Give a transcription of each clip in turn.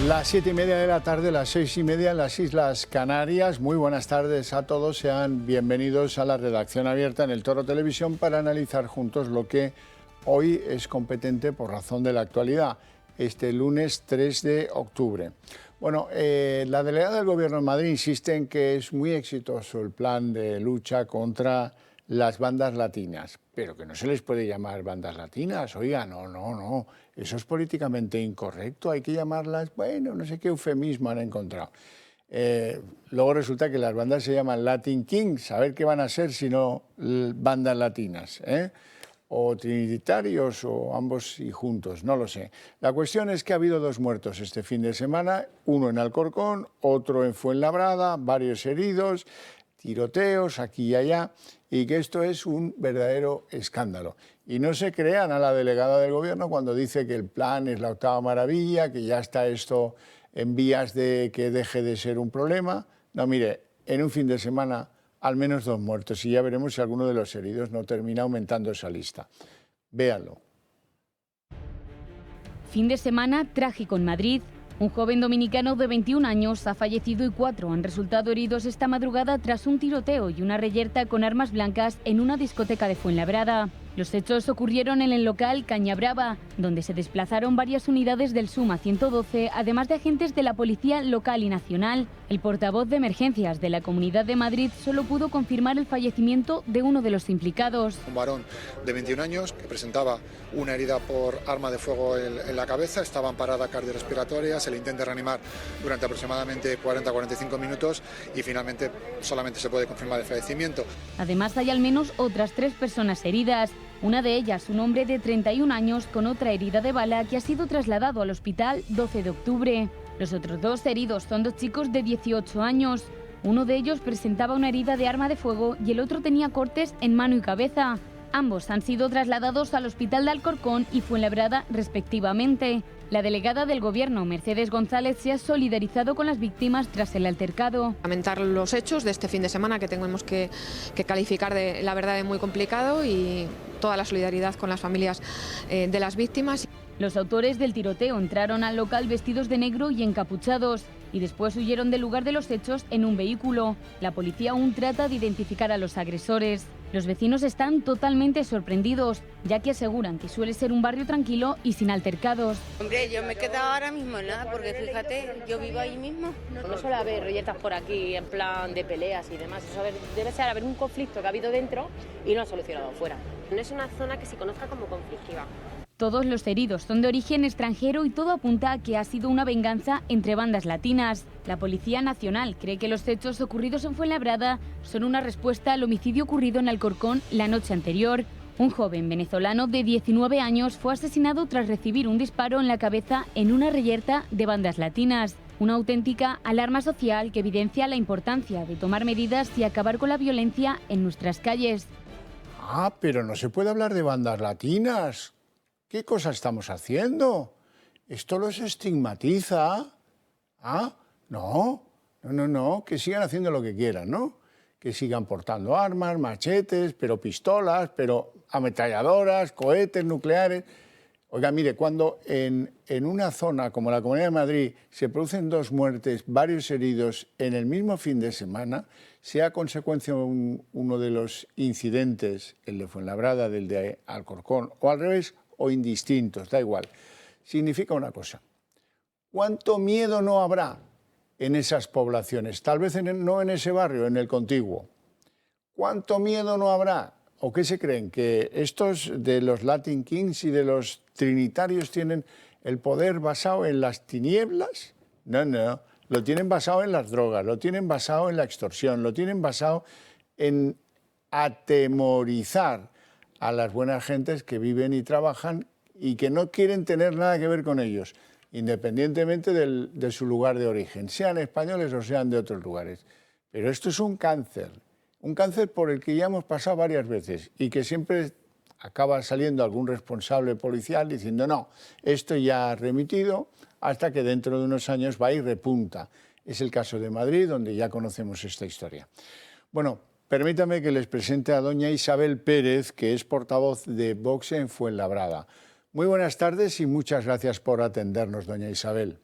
Las 7:30 de la tarde, las 6:30 en las Islas Canarias. Muy buenas tardes a todos, sean bienvenidos a la redacción abierta en El Toro Televisión para analizar juntos lo que hoy es competente por razón de la actualidad, este lunes 3 de octubre. Bueno, la delegada del Gobierno en Madrid insiste en que es muy exitoso el plan de lucha contra las bandas latinas, pero que no se les puede llamar bandas latinas. Oiga, no, eso es políticamente incorrecto, hay que llamarlas, bueno, no sé qué eufemismo han encontrado. Luego resulta que las bandas se llaman Latin Kings, a ver qué van a ser si no bandas latinas, o trinitarios o ambos y juntos, no lo sé. La cuestión es que ha habido 2 muertos este fin de semana, uno en Alcorcón, otro en Fuenlabrada, varios heridos, tiroteos aquí y allá, y que esto es un verdadero escándalo. Y no se crean a la delegada del Gobierno cuando dice que el plan es la 8ª maravilla, que ya está esto en vías de que deje de ser un problema. No, mire, en un fin de semana al menos 2 muertos y ya veremos si alguno de los heridos no termina aumentando esa lista. Véanlo. Fin de semana trágico en Madrid. Un joven dominicano de 21 años ha fallecido y 4 han resultado heridos esta madrugada tras un tiroteo y una reyerta con armas blancas en una discoteca de Fuenlabrada. Los hechos ocurrieron en el local Caña Brava, donde se desplazaron varias unidades del SUMA 112, además de agentes de la Policía Local y Nacional. El portavoz de emergencias de la Comunidad de Madrid solo pudo confirmar el fallecimiento de uno de los implicados. Un varón de 21 años que presentaba una herida por arma de fuego en la cabeza, estaba en parada cardiorrespiratoria, se le intenta reanimar durante aproximadamente 40-45 minutos y finalmente solamente se puede confirmar el fallecimiento. Además hay al menos otras 3 personas heridas. Una de ellas, un hombre de 31 años con otra herida de bala que ha sido trasladado al hospital 12 de octubre. Los otros 2 heridos son 2 chicos de 18 años. Uno de ellos presentaba una herida de arma de fuego y el otro tenía cortes en mano y cabeza. Ambos han sido trasladados al hospital de Alcorcón y Fuenlabrada respectivamente. La delegada del Gobierno, Mercedes González, se ha solidarizado con las víctimas tras el altercado. Lamentar los hechos de este fin de semana que tenemos que calificar de, la verdad, de muy complicado, y toda la solidaridad con las familias de las víctimas. Los autores del tiroteo entraron al local vestidos de negro y encapuchados y después huyeron del lugar de los hechos en un vehículo. La policía aún trata de identificar a los agresores. Los vecinos están totalmente sorprendidos, ya que aseguran que suele ser un barrio tranquilo y sin altercados. Hombre, yo me he quedado ahora mismo en nada, porque fíjate, yo vivo ahí mismo. No suele haber reyertas por aquí en plan de peleas y demás. Eso debe ser haber un conflicto que ha habido dentro y no ha solucionado fuera. No es una zona que se conozca como conflictiva. Todos los heridos son de origen extranjero y todo apunta a que ha sido una venganza entre bandas latinas. La Policía Nacional cree que los hechos ocurridos en Fuenlabrada son una respuesta al homicidio ocurrido en Alcorcón la noche anterior. Un joven venezolano de 19 años fue asesinado tras recibir un disparo en la cabeza en una reyerta de bandas latinas. Una auténtica alarma social que evidencia la importancia de tomar medidas y acabar con la violencia en nuestras calles. Ah, pero no se puede hablar de bandas latinas. ¿Qué cosa estamos haciendo? Esto los estigmatiza. Ah, no, que sigan haciendo lo que quieran, ¿no? Que sigan portando armas, machetes, pero pistolas, pero ametralladoras, cohetes nucleares. Oiga, mire, cuando en una zona como la Comunidad de Madrid se producen 2 muertes, varios heridos en el mismo fin de semana, sea consecuencia uno de los incidentes, el de Fuenlabrada, del de Alcorcón, o al revés, o indistintos, da igual, significa una cosa: ¿cuánto miedo no habrá en esas poblaciones? Tal vez no en ese barrio, en el contiguo. ¿Cuánto miedo no habrá? ¿O qué se creen? ¿Que estos de los Latin Kings y de los trinitarios tienen el poder basado en las tinieblas? No, lo tienen basado en las drogas, lo tienen basado en la extorsión, lo tienen basado en atemorizar a las buenas gentes que viven y trabajan y que no quieren tener nada que ver con ellos, independientemente de su lugar de origen, sean españoles o sean de otros lugares. Pero esto es un cáncer por el que ya hemos pasado varias veces y que siempre acaba saliendo algún responsable policial diciendo no, esto ya ha remitido, hasta que dentro de unos años va y repunta. Es el caso de Madrid, donde ya conocemos esta historia. Bueno, permítame que les presente a doña Isabel Pérez, que es portavoz de Vox en Fuenlabrada. Muy buenas tardes y muchas gracias por atendernos, doña Isabel.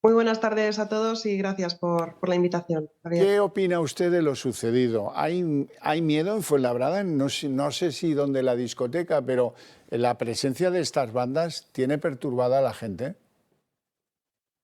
Muy buenas tardes a todos y gracias por la invitación, Javier. ¿Qué opina usted de lo sucedido? ¿Hay miedo en Fuenlabrada? No sé si donde la discoteca, pero la presencia de estas bandas tiene perturbada a la gente.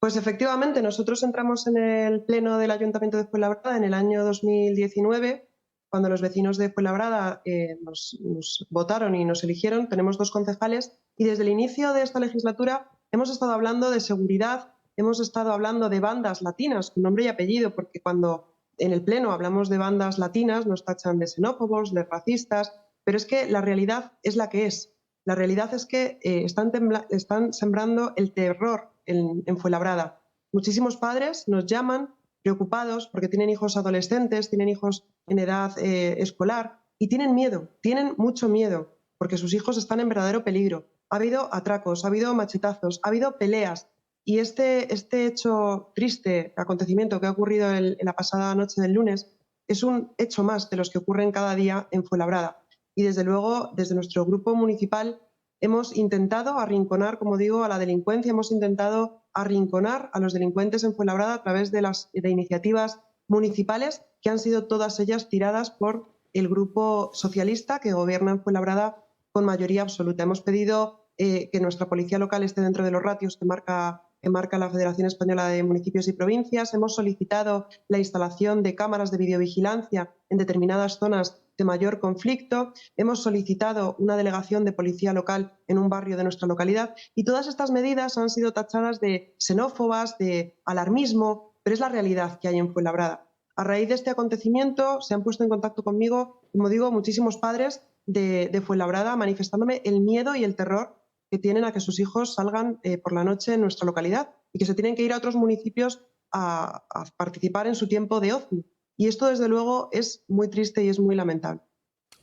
Pues efectivamente, nosotros entramos en el pleno del Ayuntamiento de Fuenlabrada en el año 2019, cuando los vecinos de Fuenlabrada nos votaron y nos eligieron. Tenemos 2 concejales y desde el inicio de esta legislatura hemos estado hablando de seguridad, hemos estado hablando de bandas latinas con nombre y apellido, porque cuando en el pleno hablamos de bandas latinas nos tachan de xenófobos, de racistas, pero es que la realidad es la que es. La realidad es que están sembrando el terror en Fuenlabrada. Muchísimos padres nos llaman preocupados porque tienen hijos adolescentes, tienen hijos en edad escolar y tienen miedo, tienen mucho miedo porque sus hijos están en verdadero peligro. Ha habido atracos, ha habido machetazos, ha habido peleas y este hecho triste, acontecimiento que ha ocurrido en la pasada noche del lunes, es un hecho más de los que ocurren cada día en Fuenlabrada. Y desde luego, desde nuestro grupo municipal hemos intentado arrinconar, como digo, a la delincuencia, hemos intentado arrinconar a los delincuentes en Fuenlabrada a través de iniciativas municipales que han sido todas ellas tiradas por el grupo socialista que gobierna en Fuenlabrada con mayoría absoluta. Hemos pedido que nuestra policía local esté dentro de los ratios que marca la Federación Española de Municipios y Provincias. Hemos solicitado la instalación de cámaras de videovigilancia en determinadas zonas de mayor conflicto. Hemos solicitado una delegación de policía local en un barrio de nuestra localidad y todas estas medidas han sido tachadas de xenófobas, de alarmismo, pero es la realidad que hay en Fuenlabrada. A raíz de este acontecimiento se han puesto en contacto conmigo, como digo, muchísimos padres de Fuenlabrada manifestándome el miedo y el terror que tienen a que sus hijos salgan por la noche en nuestra localidad y que se tienen que ir a otros municipios a participar en su tiempo de ocio. Y esto, desde luego, es muy triste y es muy lamentable.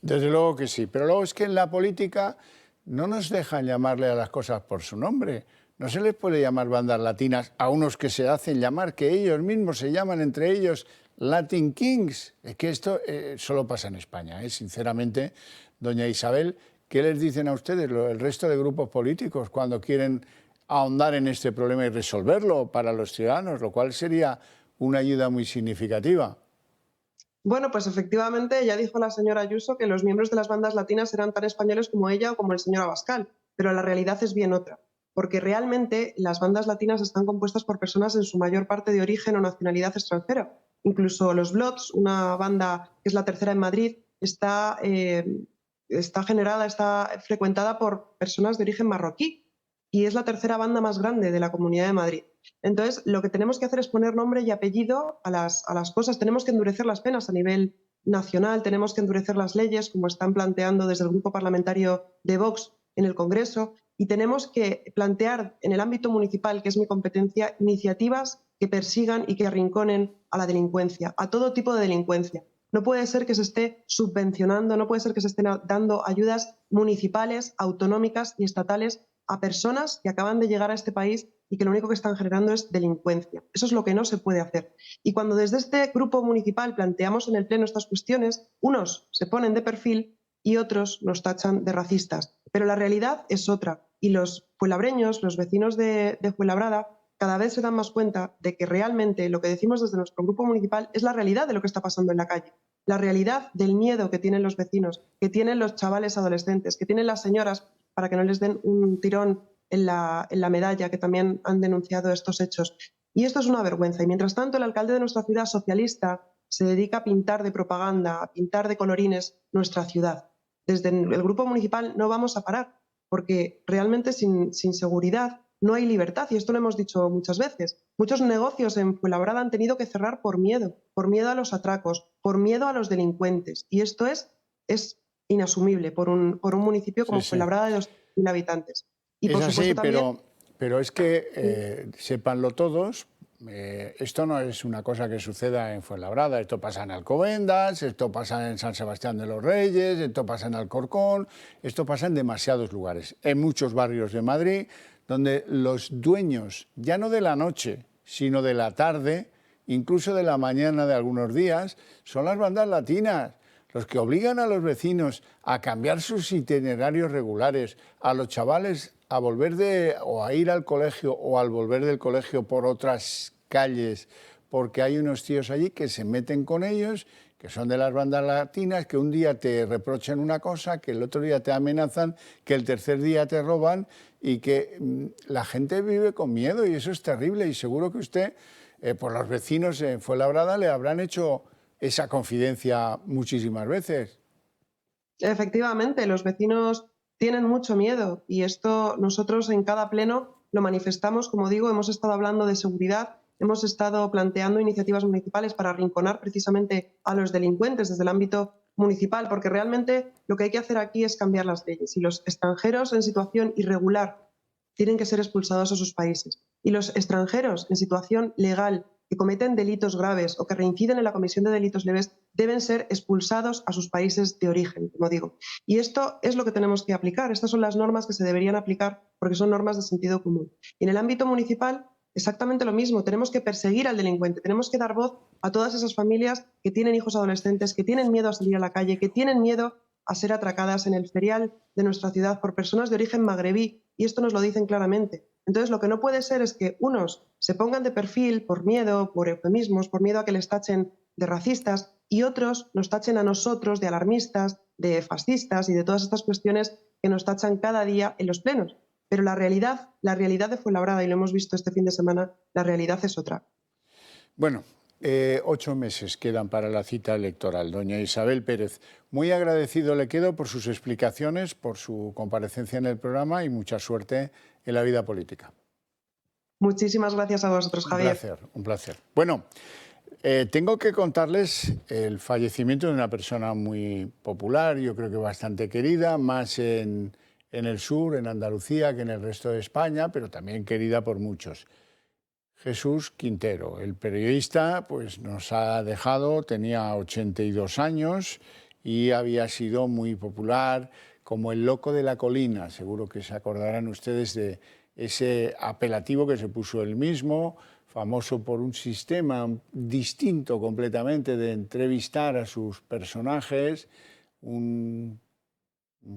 Desde luego que sí, pero luego es que en la política no nos dejan llamarle a las cosas por su nombre. No se les puede llamar bandas latinas a unos que se hacen llamar, que ellos mismos se llaman entre ellos Latin Kings. Es que esto solo pasa en España, sinceramente, doña Isabel. ¿Qué les dicen a ustedes el resto de grupos políticos cuando quieren ahondar en este problema y resolverlo para los ciudadanos, lo cual sería una ayuda muy significativa? Bueno, pues efectivamente ya dijo la señora Ayuso que los miembros de las bandas latinas eran tan españoles como ella o como el señor Abascal, pero la realidad es bien otra, porque realmente las bandas latinas están compuestas por personas en su mayor parte de origen o nacionalidad extranjera. Incluso los Bloods, una banda que es la tercera en Madrid, está frecuentada por personas de origen marroquí y es la tercera banda más grande de la Comunidad de Madrid. Entonces, lo que tenemos que hacer es poner nombre y apellido a las cosas. Tenemos que endurecer las penas a nivel nacional, tenemos que endurecer las leyes, como están planteando desde el grupo parlamentario de Vox en el Congreso, y tenemos que plantear en el ámbito municipal, que es mi competencia, iniciativas que persigan y que arrinconen a la delincuencia, a todo tipo de delincuencia. No puede ser que se esté subvencionando, no puede ser que se estén dando ayudas municipales, autonómicas y estatales a personas que acaban de llegar a este país y que lo único que están generando es delincuencia. Eso es lo que no se puede hacer. Y cuando desde este grupo municipal planteamos en el Pleno estas cuestiones, unos se ponen de perfil y otros nos tachan de racistas. Pero la realidad es otra. Y los fuenlabreños, los vecinos de Fuenlabrada, cada vez se dan más cuenta de que realmente lo que decimos desde nuestro grupo municipal es la realidad de lo que está pasando en la calle. La realidad del miedo que tienen los vecinos, que tienen los chavales adolescentes, que tienen las señoras para que no les den un tirón en la medalla, que también han denunciado estos hechos. Y esto es una vergüenza. Y mientras tanto, el alcalde de nuestra ciudad socialista se dedica a pintar de propaganda, a pintar de colorines nuestra ciudad. Desde el grupo municipal no vamos a parar, porque realmente sin seguridad no hay libertad, y esto lo hemos dicho muchas veces. Muchos negocios en Fuenlabrada han tenido que cerrar por miedo a los atracos, por miedo a los delincuentes. Y esto es inasumible por un municipio como Fuenlabrada de 2.000 habitantes. Y es por así, también... pero es que, sépanlo todos, esto no es una cosa que suceda en Fuenlabrada, esto pasa en Alcobendas, esto pasa en San Sebastián de los Reyes, esto pasa en Alcorcón, esto pasa en demasiados lugares, en muchos barrios de Madrid, donde los dueños, ya no de la noche, sino de la tarde, incluso de la mañana de algunos días, son las bandas latinas, los que obligan a los vecinos a cambiar sus itinerarios regulares, a los chavales a volver o a ir al colegio o al volver del colegio por otras calles, porque hay unos tíos allí que se meten con ellos, que son de las bandas latinas, que un día te reprochan una cosa, que el otro día te amenazan, que el tercer día te roban y que la gente vive con miedo y eso es terrible. Y seguro que usted, por los vecinos en Fuenlabrada, le habrán hecho esa confidencia muchísimas veces. Efectivamente, los vecinos tienen mucho miedo y esto nosotros en cada pleno lo manifestamos. Como digo, hemos estado hablando de seguridad, hemos estado planteando iniciativas municipales para arrinconar precisamente a los delincuentes desde el ámbito municipal, porque realmente lo que hay que hacer aquí es cambiar las leyes y los extranjeros en situación irregular tienen que ser expulsados a sus países y los extranjeros en situación legal que cometen delitos graves o que reinciden en la comisión de delitos leves deben ser expulsados a sus países de origen, como digo. Y esto es lo que tenemos que aplicar. Estas son las normas que se deberían aplicar porque son normas de sentido común. Y en el ámbito municipal, exactamente lo mismo. Tenemos que perseguir al delincuente, tenemos que dar voz a todas esas familias que tienen hijos adolescentes, que tienen miedo a salir a la calle, que tienen miedo a ser atracadas en el ferial de nuestra ciudad por personas de origen magrebí, y esto nos lo dicen claramente. Entonces, lo que no puede ser es que unos se pongan de perfil por miedo, por eufemismos, por miedo a que les tachen de racistas, y otros nos tachen a nosotros de alarmistas, de fascistas y de todas estas cuestiones que nos tachan cada día en los plenos. Pero la realidad de Fuenlabrada, y lo hemos visto este fin de semana, la realidad es otra. Bueno, 8 meses quedan para la cita electoral. Doña Isabel Pérez, muy agradecido le quedo por sus explicaciones, por su comparecencia en el programa y mucha suerte en la vida política. Muchísimas gracias a vosotros, Javier. Un placer. Bueno, tengo que contarles el fallecimiento de una persona muy popular, yo creo que bastante querida, más en el sur, en Andalucía, que en el resto de España, pero también querida por muchos. Jesús Quintero, el periodista, pues nos ha dejado, tenía 82 años y había sido muy popular como el loco de la colina. Seguro que se acordarán ustedes de ese apelativo que se puso él mismo, famoso por un sistema distinto completamente de entrevistar a sus personajes, un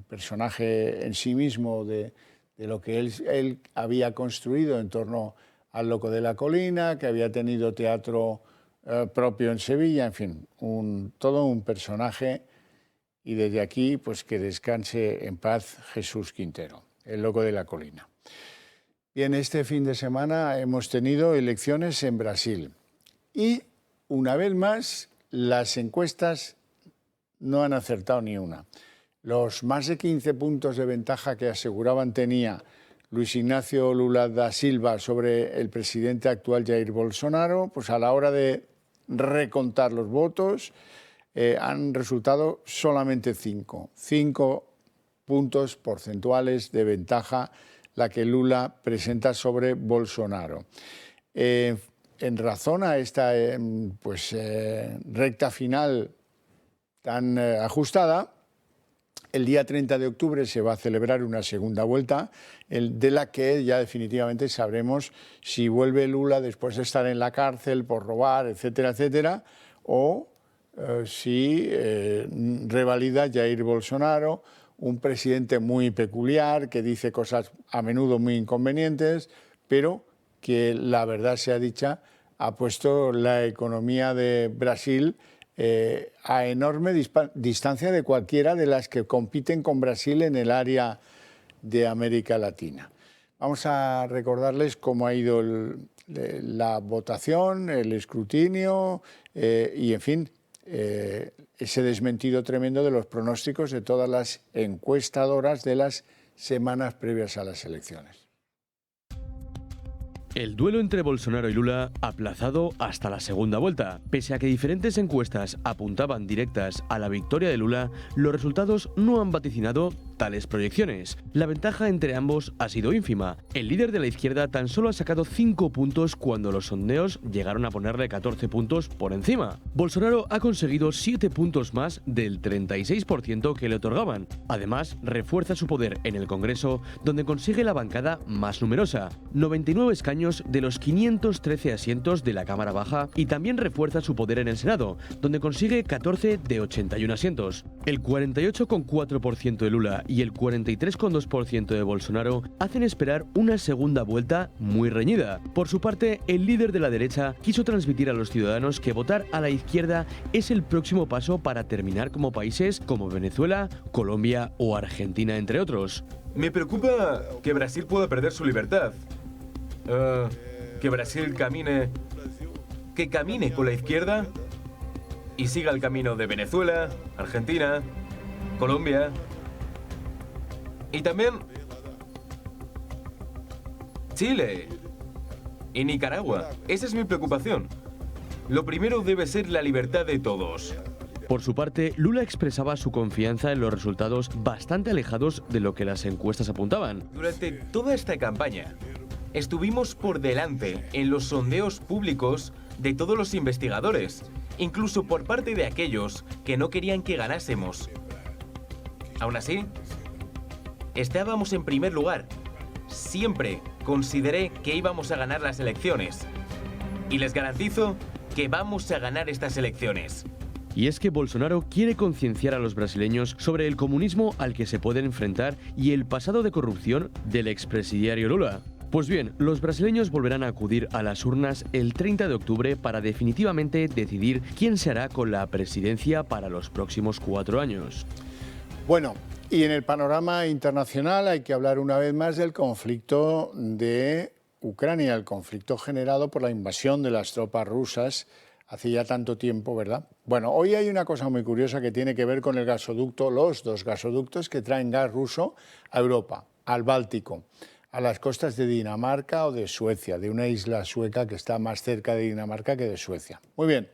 personaje en sí mismo de lo que él había construido en torno al loco de la colina, que había tenido teatro propio en Sevilla, en fin, todo un personaje. Y desde aquí, pues que descanse en paz Jesús Quintero, el loco de la colina. Bien, este fin de semana hemos tenido elecciones en Brasil y una vez más las encuestas no han acertado ni una. Los más de 15 puntos de ventaja que aseguraban tenía Luis Ignacio Lula da Silva sobre el presidente actual Jair Bolsonaro, pues a la hora de recontar los votos han resultado solamente 5 puntos porcentuales de ventaja la que Lula presenta sobre Bolsonaro. En razón a esta recta final tan ajustada, el día 30 de octubre se va a celebrar una segunda vuelta, de la que ya definitivamente sabremos si vuelve Lula después de estar en la cárcel por robar, etcétera, etcétera, o si revalida Jair Bolsonaro, un presidente muy peculiar que dice cosas a menudo muy inconvenientes, pero que la verdad sea dicha, ha puesto la economía de Brasil a enorme distancia de cualquiera de las que compiten con Brasil en el área de América Latina. Vamos a recordarles cómo ha ido la votación, el escrutinio y, en fin, ese desmentido tremendo de los pronósticos de todas las encuestadoras de las semanas previas a las elecciones. El duelo entre Bolsonaro y Lula aplazado hasta la segunda vuelta. Pese a que diferentes encuestas apuntaban directas a la victoria de Lula, los resultados no han vaticinado tales proyecciones. La ventaja entre ambos ha sido ínfima. El líder de la izquierda tan solo ha sacado 5 puntos cuando los sondeos llegaron a ponerle 14 puntos por encima. Bolsonaro ha conseguido 7 puntos más del 36% que le otorgaban. Además, refuerza su poder en el Congreso, donde consigue la bancada más numerosa, 99 escaños de los 513 asientos de la Cámara Baja, y también refuerza su poder en el Senado, donde consigue 14 de 81 asientos. El 48,4% de Lula y el 43,2% de Bolsonaro hacen esperar una segunda vuelta muy reñida. Por su parte, el líder de la derecha quiso transmitir a los ciudadanos que votar a la izquierda es el próximo paso para terminar como países como Venezuela, Colombia o Argentina, entre otros. Me preocupa que Brasil pueda perder su libertad. Que Brasil camine con la izquierda y siga el camino de Venezuela, Argentina, Colombia y también Chile y Nicaragua. Esa es mi preocupación. Lo primero debe ser la libertad de todos. Por su parte, Lula expresaba su confianza en los resultados bastante alejados de lo que las encuestas apuntaban. Durante toda esta campaña, estuvimos por delante en los sondeos públicos de todos los investigadores, incluso por parte de aquellos que no querían que ganásemos. Aún así, estábamos en primer lugar. Siempre consideré que íbamos a ganar las elecciones. Y les garantizo que vamos a ganar estas elecciones. Y es que Bolsonaro quiere concienciar a los brasileños sobre el comunismo al que se pueden enfrentar y el pasado de corrupción del expresidiario Lula. Pues bien, los brasileños volverán a acudir a las urnas el 30 de octubre para definitivamente decidir quién se hará con la presidencia para los próximos 4 años. Bueno, y en el panorama internacional hay que hablar una vez más del conflicto de Ucrania, el conflicto generado por la invasión de las tropas rusas hace ya tanto tiempo, ¿verdad? Bueno, hoy hay una cosa muy curiosa que tiene que ver con el gasoducto, los 2 gasoductos que traen gas ruso a Europa, al Báltico, a las costas de Dinamarca o de Suecia, de una isla sueca que está más cerca de Dinamarca que de Suecia. Muy bien,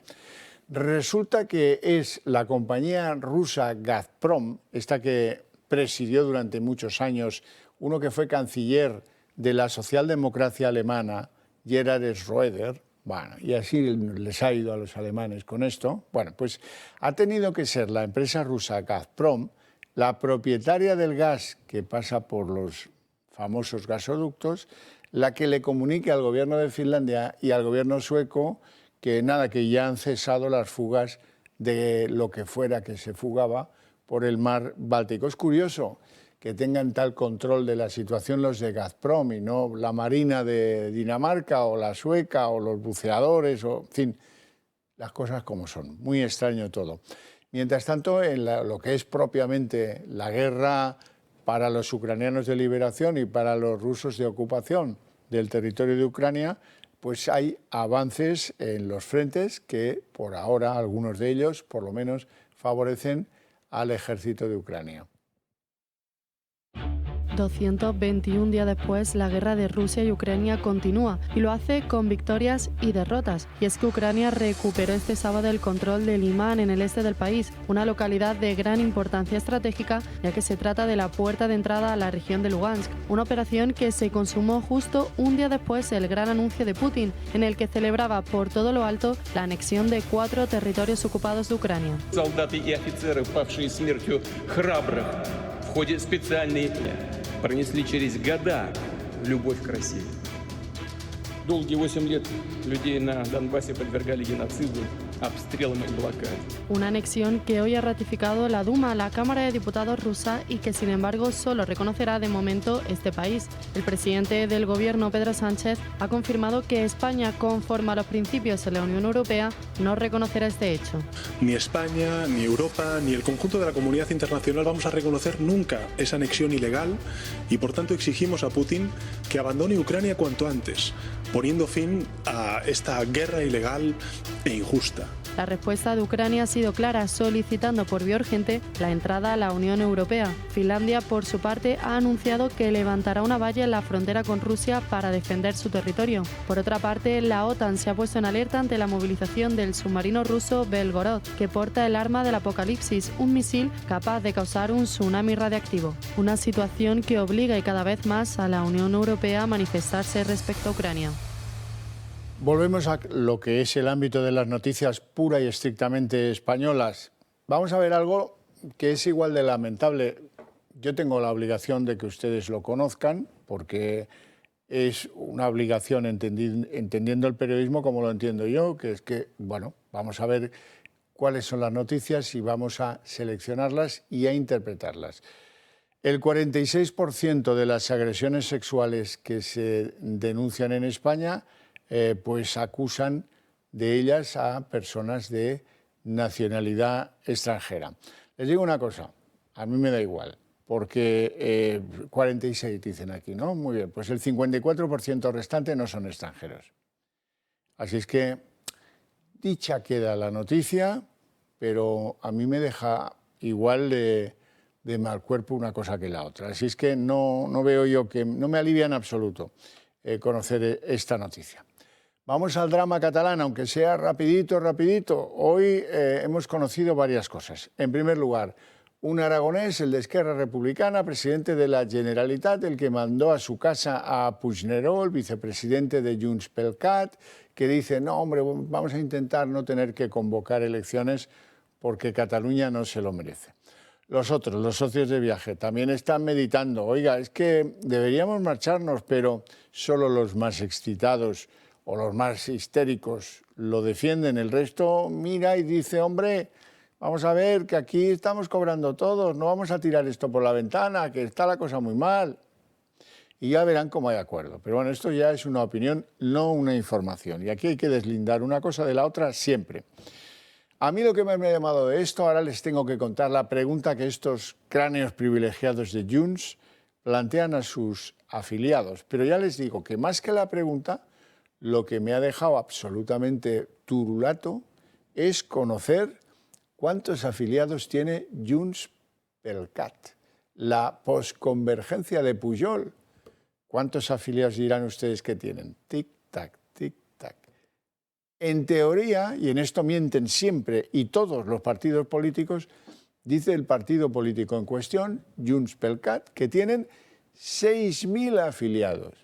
resulta que es la compañía rusa Gazprom, esta que presidió durante muchos años uno que fue canciller de la socialdemocracia alemana, Gerhard Schröder. Bueno, y así les ha ido a los alemanes con esto. Bueno, pues ha tenido que ser la empresa rusa Gazprom, la propietaria del gas que pasa por los famosos gasoductos, la que le comunique al gobierno de Finlandia y al gobierno sueco que nada, que ya han cesado las fugas de lo que fuera que se fugaba por el mar Báltico. Es curioso que tengan tal control de la situación los de Gazprom y no la Marina de Dinamarca o la sueca o los buceadores, o, en fin, las cosas como son. Muy extraño todo. Mientras tanto, en lo que es propiamente la guerra para los ucranianos de liberación y para los rusos de ocupación del territorio de Ucrania, pues hay avances en los frentes que por ahora, algunos de ellos, por lo menos, favorecen al ejército de Ucrania. 221 días después, la guerra de Rusia y Ucrania continúa y lo hace con victorias y derrotas. Y es que Ucrania recuperó este sábado el control de Limán en el este del país, una localidad de gran importancia estratégica, ya que se trata de la puerta de entrada a la región de Lugansk, una operación que se consumó justo un día después del gran anuncio de Putin, en el que celebraba por todo lo alto la anexión de 4 territorios ocupados de Ucrania. Пронесли через года любовь к России. Долгие 8 лет людей на Донбассе подвергали геноциду, обстрелам и блокаде. Una anexión que hoy ha ratificado la Duma, la Cámara de Diputados rusa, y que sin embargo solo reconocerá de momento este país. El presidente del gobierno, Pedro Sánchez, ha confirmado que España, conforme a los principios de la Unión Europea, no reconocerá este hecho. Ni España, ni Europa, ni el conjunto de la comunidad internacional vamos a reconocer nunca esa anexión ilegal y por tanto exigimos a Putin que abandone Ucrania cuanto antes, poniendo fin a esta guerra ilegal e injusta. La respuesta de Ucrania ha sido clara, solicitando por vía urgente la entrada a la Unión Europea. Finlandia, por su parte, ha anunciado que levantará una valla en la frontera con Rusia para defender su territorio. Por otra parte, la OTAN se ha puesto en alerta ante la movilización del submarino ruso Belgorod, que porta el arma del apocalipsis, un misil capaz de causar un tsunami radiactivo. Una situación que obliga y cada vez más a la Unión Europea a manifestarse respecto a Ucrania. Volvemos a lo que es el ámbito de las noticias pura y estrictamente españolas. Vamos a ver algo que es igual de lamentable. Yo tengo la obligación de que ustedes lo conozcan, porque es una obligación entendiendo el periodismo como lo entiendo yo, que es que, bueno, vamos a ver cuáles son las noticias y vamos a seleccionarlas y a interpretarlas. El 46% de las agresiones sexuales que se denuncian en España pues acusan de ellas a personas de nacionalidad extranjera. Les digo una cosa, a mí me da igual, porque 46 dicen aquí, ¿no? Muy bien, pues el 54% restante no son extranjeros. Así es que dicha queda la noticia, pero a mí me deja igual de mal cuerpo una cosa que la otra. Así es que no veo yo que, no me alivia en absoluto conocer esta noticia. Vamos al drama catalán, aunque sea rapidito. Hoy hemos conocido varias cosas. En primer lugar, un aragonés, el de Esquerra Republicana, presidente de la Generalitat, el que mandó a su casa a Puigneró, vicepresidente de Junts pel Cat, que dice, no, hombre, vamos a intentar no tener que convocar elecciones porque Cataluña no se lo merece. Los otros, los socios de viaje, también están meditando. Oiga, es que deberíamos marcharnos, pero solo los más excitados o los más histéricos lo defienden. El resto mira y dice, hombre, vamos a ver que aquí estamos cobrando todos, no vamos a tirar esto por la ventana, que está la cosa muy mal. Y ya verán cómo hay acuerdo. Pero bueno, esto ya es una opinión, no una información. Y aquí hay que deslindar una cosa de la otra siempre. A mí lo que me ha llamado de esto, ahora les tengo que contar la pregunta que estos cráneos privilegiados de Junts plantean a sus afiliados. Pero ya les digo que más que la pregunta, lo que me ha dejado absolutamente turulato es conocer cuántos afiliados tiene Junts pel Cat, la posconvergencia de Pujol. ¿Cuántos afiliados dirán ustedes que tienen? Tic-tac, tic-tac. En teoría, y en esto mienten siempre y todos los partidos políticos, dice el partido político en cuestión, Junts pel Cat, que tienen 6.000 afiliados.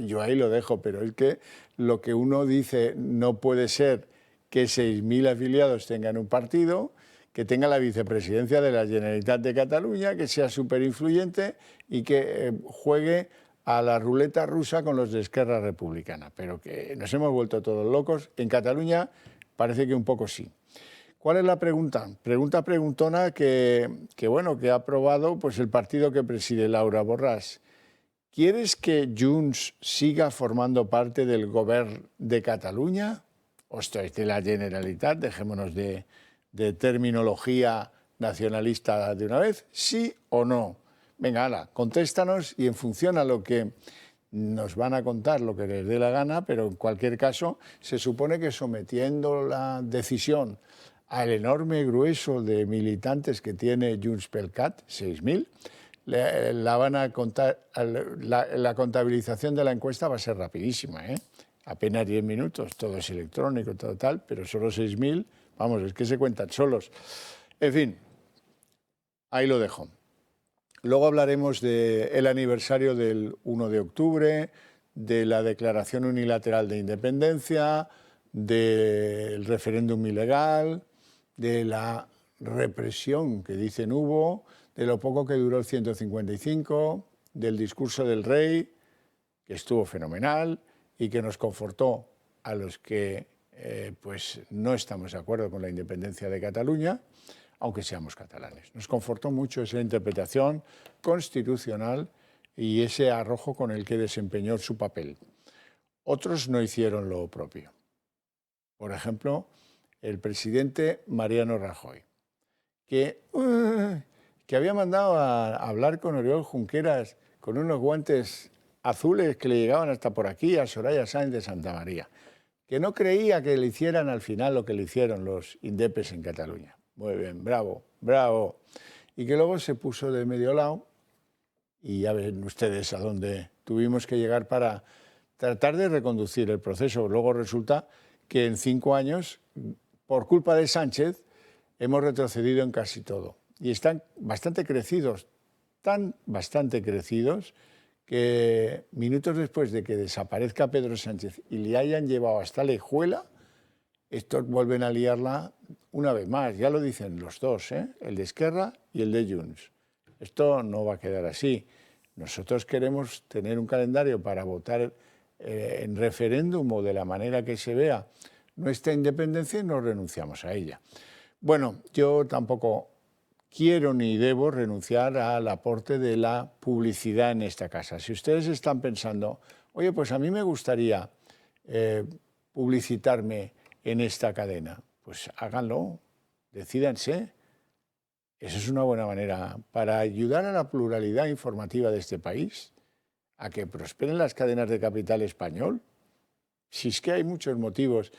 Yo ahí lo dejo, pero es que lo que uno dice no puede ser que 6.000 afiliados tengan un partido, que tenga la vicepresidencia de la Generalitat de Cataluña, que sea súper influyente y que juegue a la ruleta rusa con los de Esquerra Republicana. Pero que nos hemos vuelto todos locos. En Cataluña parece que un poco sí. ¿Cuál es la pregunta? Preguntona que ha aprobado pues, el partido que preside Laura Borràs. ¿Quieres que Junts siga formando parte del Govern de Cataluña? Ostras, de la Generalitat, dejémonos de terminología nacionalista de una vez, ¿sí o no? Venga, hala, contéstanos y en función a lo que nos van a contar, lo que les dé la gana, pero en cualquier caso se supone que sometiendo la decisión al enorme grueso de militantes que tiene Junts pel Cat, 6.000, la van a contar, la contabilización de la encuesta va a ser rapidísima, apenas 10 minutos, todo es electrónico, todo tal, pero solo 6.000, vamos, es que se cuentan solos. En fin, ahí lo dejo. Luego hablaremos del aniversario del 1 de octubre, de la declaración unilateral de independencia, del referéndum ilegal, de la represión que dicen hubo, de lo poco que duró el 155, del discurso del rey, que estuvo fenomenal y que nos confortó a los que pues no estamos de acuerdo con la independencia de Cataluña, aunque seamos catalanes. Nos confortó mucho esa interpretación constitucional y ese arrojo con el que desempeñó su papel. Otros no hicieron lo propio. Por ejemplo, el presidente Mariano Rajoy, que había mandado a hablar con Oriol Junqueras con unos guantes azules que le llegaban hasta por aquí a Soraya Sáenz de Santamaría, que no creía que le hicieran al final lo que le hicieron los indepes en Cataluña. Muy bien, bravo, bravo. Y que luego se puso de medio lado y ya ven ustedes a dónde tuvimos que llegar para tratar de reconducir el proceso. Luego resulta que en 5 años, por culpa de Sánchez, hemos retrocedido en casi todo. Y están bastante crecidos, tan bastante crecidos, que minutos después de que desaparezca Pedro Sánchez y le hayan llevado hasta Lejuela, estos vuelven a liarla una vez más. Ya lo dicen los dos, el de Esquerra y el de Junts. Esto no va a quedar así. Nosotros queremos tener un calendario para votar en referéndum o de la manera que se vea nuestra independencia y no renunciamos a ella. Bueno, yo tampoco quiero ni debo renunciar al aporte de la publicidad en esta casa. Si ustedes están pensando, oye, pues a mí me gustaría publicitarme en esta cadena, pues háganlo, decídanse. Esa es una buena manera para ayudar a la pluralidad informativa de este país, a que prosperen las cadenas de capital español. Si es que hay muchos motivos,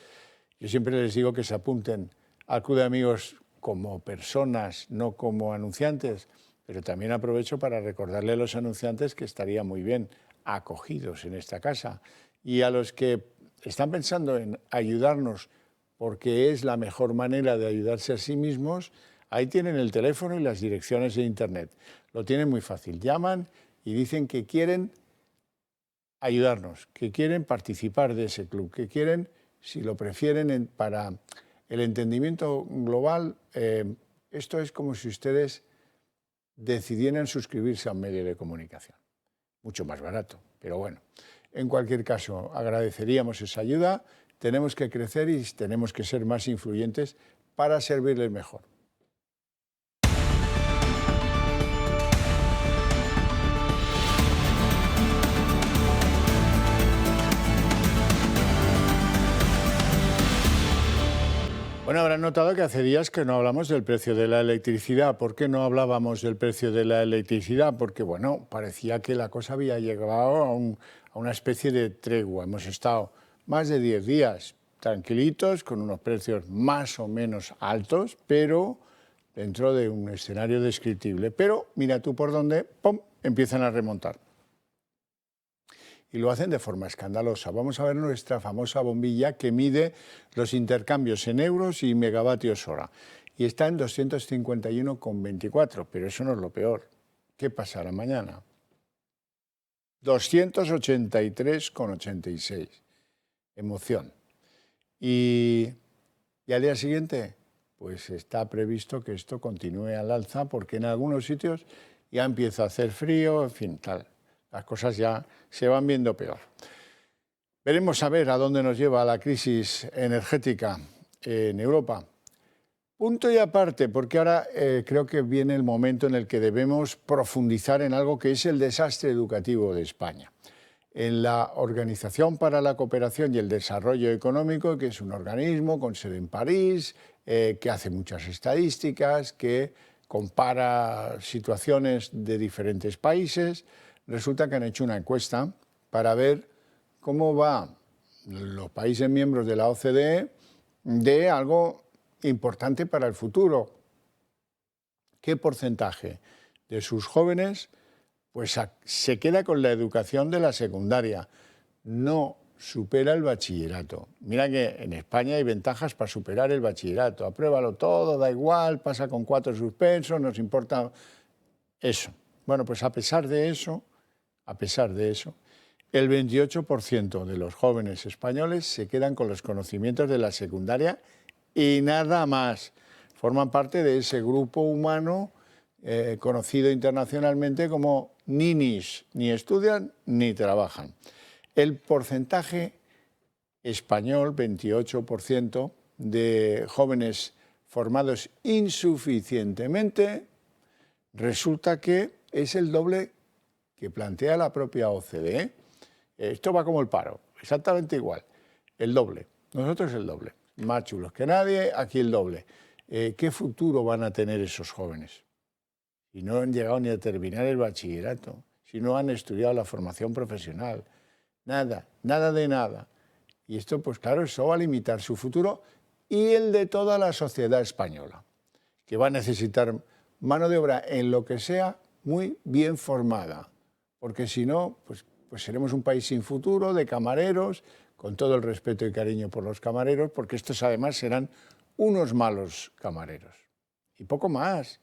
yo siempre les digo que se apunten al Club de Amigos como personas, no como anunciantes, pero también aprovecho para recordarle a los anunciantes que estaría muy bien acogidos en esta casa. Y a los que están pensando en ayudarnos porque es la mejor manera de ayudarse a sí mismos, ahí tienen el teléfono y las direcciones de internet. Lo tienen muy fácil. Llaman y dicen que quieren ayudarnos, que quieren participar de ese club, que quieren, si lo prefieren, para el entendimiento global, esto es como si ustedes decidieran suscribirse a un medio de comunicación. Mucho más barato, pero bueno. En cualquier caso, agradeceríamos esa ayuda. Tenemos que crecer y tenemos que ser más influyentes para servirles mejor. Bueno, habrán notado que hace días que no hablamos del precio de la electricidad. ¿Por qué no hablábamos del precio de la electricidad? Porque, bueno, parecía que la cosa había llegado a una especie de tregua. Hemos estado más de 10 días tranquilitos, con unos precios más o menos altos, pero dentro de un escenario descriptible. Pero mira tú por dónde, ¡pum!, empiezan a remontar. Y lo hacen de forma escandalosa. Vamos a ver nuestra famosa bombilla que mide los intercambios en euros y megavatios hora. Y está en 251,24, pero eso no es lo peor. ¿Qué pasará mañana? 283,86. Emoción. Y al día siguiente, pues está previsto que esto continúe al alza, porque en algunos sitios ya empieza a hacer frío, en fin, tal. Las cosas ya se van viendo peor. Veremos a ver a dónde nos lleva la crisis energética en Europa. Punto y aparte, porque ahora creo que viene el momento en el que debemos profundizar en algo que es el desastre educativo de España. En la Organización para la Cooperación y el Desarrollo Económico, que es un organismo con sede en París, que hace muchas estadísticas, que compara situaciones de diferentes países. Resulta que han hecho una encuesta para ver cómo van los países miembros de la OCDE de algo importante para el futuro. ¿Qué porcentaje de sus jóvenes pues se queda con la educación de la secundaria? No supera el bachillerato. Mira que en España hay ventajas para superar el bachillerato. Apruébalo todo, da igual, pasa con 4 suspensos, nos importa eso. Bueno, pues a pesar de eso, el 28% de los jóvenes españoles se quedan con los conocimientos de la secundaria y nada más. Forman parte de ese grupo humano conocido internacionalmente como ninis, ni estudian ni trabajan. El porcentaje español, 28% de jóvenes formados insuficientemente, resulta que es el doble que plantea la propia OCDE. Esto va como el paro, exactamente igual, el doble. Nosotros el doble, más chulos que nadie, aquí el doble. ¿Qué futuro van a tener esos jóvenes? Si no han llegado ni a terminar el bachillerato, si no han estudiado la formación profesional, nada, nada de nada. Y esto, pues claro, eso va a limitar su futuro y el de toda la sociedad española, que va a necesitar mano de obra en lo que sea muy bien formada, porque si no, pues seremos un país sin futuro, de camareros, con todo el respeto y cariño por los camareros, porque estos además serán unos malos camareros. Y poco más.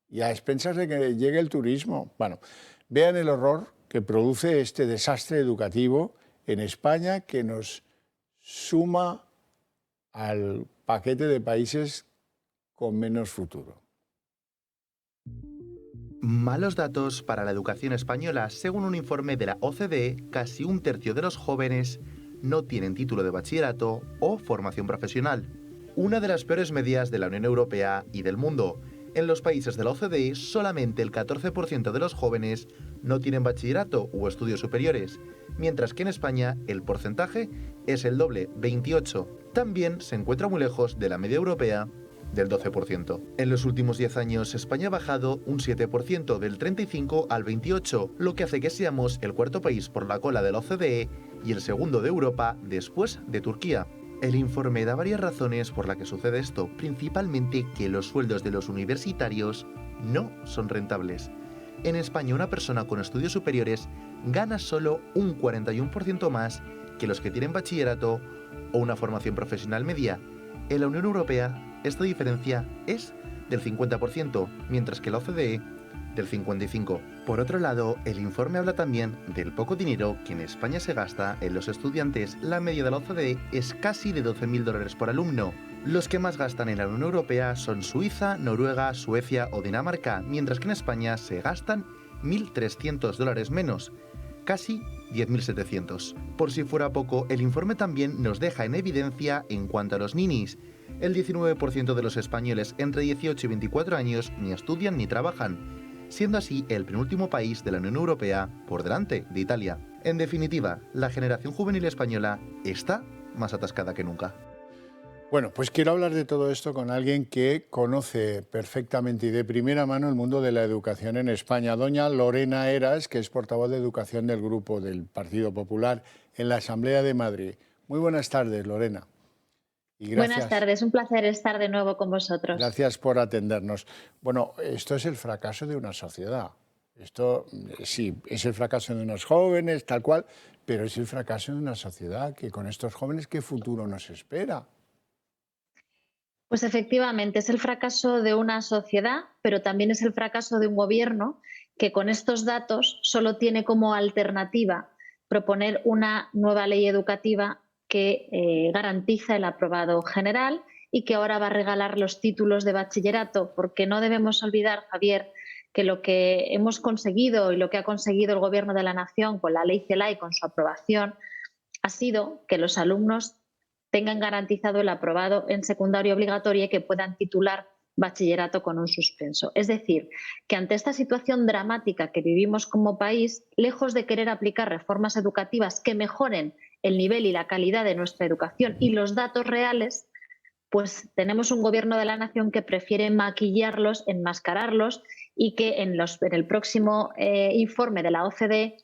Y a expensas de que llegue el turismo. Bueno, vean el horror que produce este desastre educativo en España, que nos suma al paquete de países con menos futuro. Malos datos para la educación española. Según un informe de la OCDE, casi un tercio de los jóvenes no tienen título de bachillerato o formación profesional. Una de las peores medias de la Unión Europea y del mundo. En los países de la OCDE, solamente el 14% de los jóvenes no tienen bachillerato o estudios superiores, mientras que en España el porcentaje es el doble, 28%. También se encuentra muy lejos de la media europea del 12%. En los últimos 10 años, España ha bajado un 7%, del 35 al 28, lo que hace que seamos el cuarto país por la cola de la OCDE y el segundo de Europa después de Turquía. El informe da varias razones por las que sucede esto, principalmente que los sueldos de los universitarios no son rentables. En España, una persona con estudios superiores gana solo un 41% más que los que tienen bachillerato o una formación profesional media. En la Unión Europea, esta diferencia es del 50%, mientras que la OCDE del 55%. Por otro lado, el informe habla también del poco dinero que en España se gasta en los estudiantes. La media de la OCDE es casi de $12.000 por alumno. Los que más gastan en la Unión Europea son Suiza, Noruega, Suecia o Dinamarca, mientras que en España se gastan $1.300 menos, casi 10.700. Por si fuera poco, el informe también nos deja en evidencia en cuanto a los ninis. El 19% de los españoles entre 18 y 24 años ni estudian ni trabajan, siendo así el penúltimo país de la Unión Europea por delante de Italia. En definitiva, la generación juvenil española está más atascada que nunca. Bueno, pues quiero hablar de todo esto con alguien que conoce perfectamente y de primera mano el mundo de la educación en España. Doña Lorena Heras, que es portavoz de Educación del Grupo del Partido Popular en la Asamblea de Madrid. Muy buenas tardes, Lorena. Y gracias. Buenas tardes, un placer estar de nuevo con vosotros. Gracias por atendernos. Bueno, esto es el fracaso de una sociedad. Esto sí, es el fracaso de unos jóvenes, tal cual, pero es el fracaso de una sociedad que con estos jóvenes, ¿qué futuro nos espera? Pues efectivamente, es el fracaso de una sociedad, pero también es el fracaso de un gobierno que con estos datos solo tiene como alternativa proponer una nueva ley educativa que garantiza el aprobado general y que ahora va a regalar los títulos de bachillerato, porque no debemos olvidar, Javier, que lo que hemos conseguido y lo que ha conseguido el Gobierno de la Nación con la ley CELA con su aprobación ha sido que los alumnos tengan garantizado el aprobado en secundaria obligatoria y que puedan titular bachillerato con un suspenso. Es decir, que ante esta situación dramática que vivimos como país, lejos de querer aplicar reformas educativas que mejoren el nivel y la calidad de nuestra educación y los datos reales, pues tenemos un Gobierno de la Nación que prefiere maquillarlos, enmascararlos y que en el próximo informe de la OCDE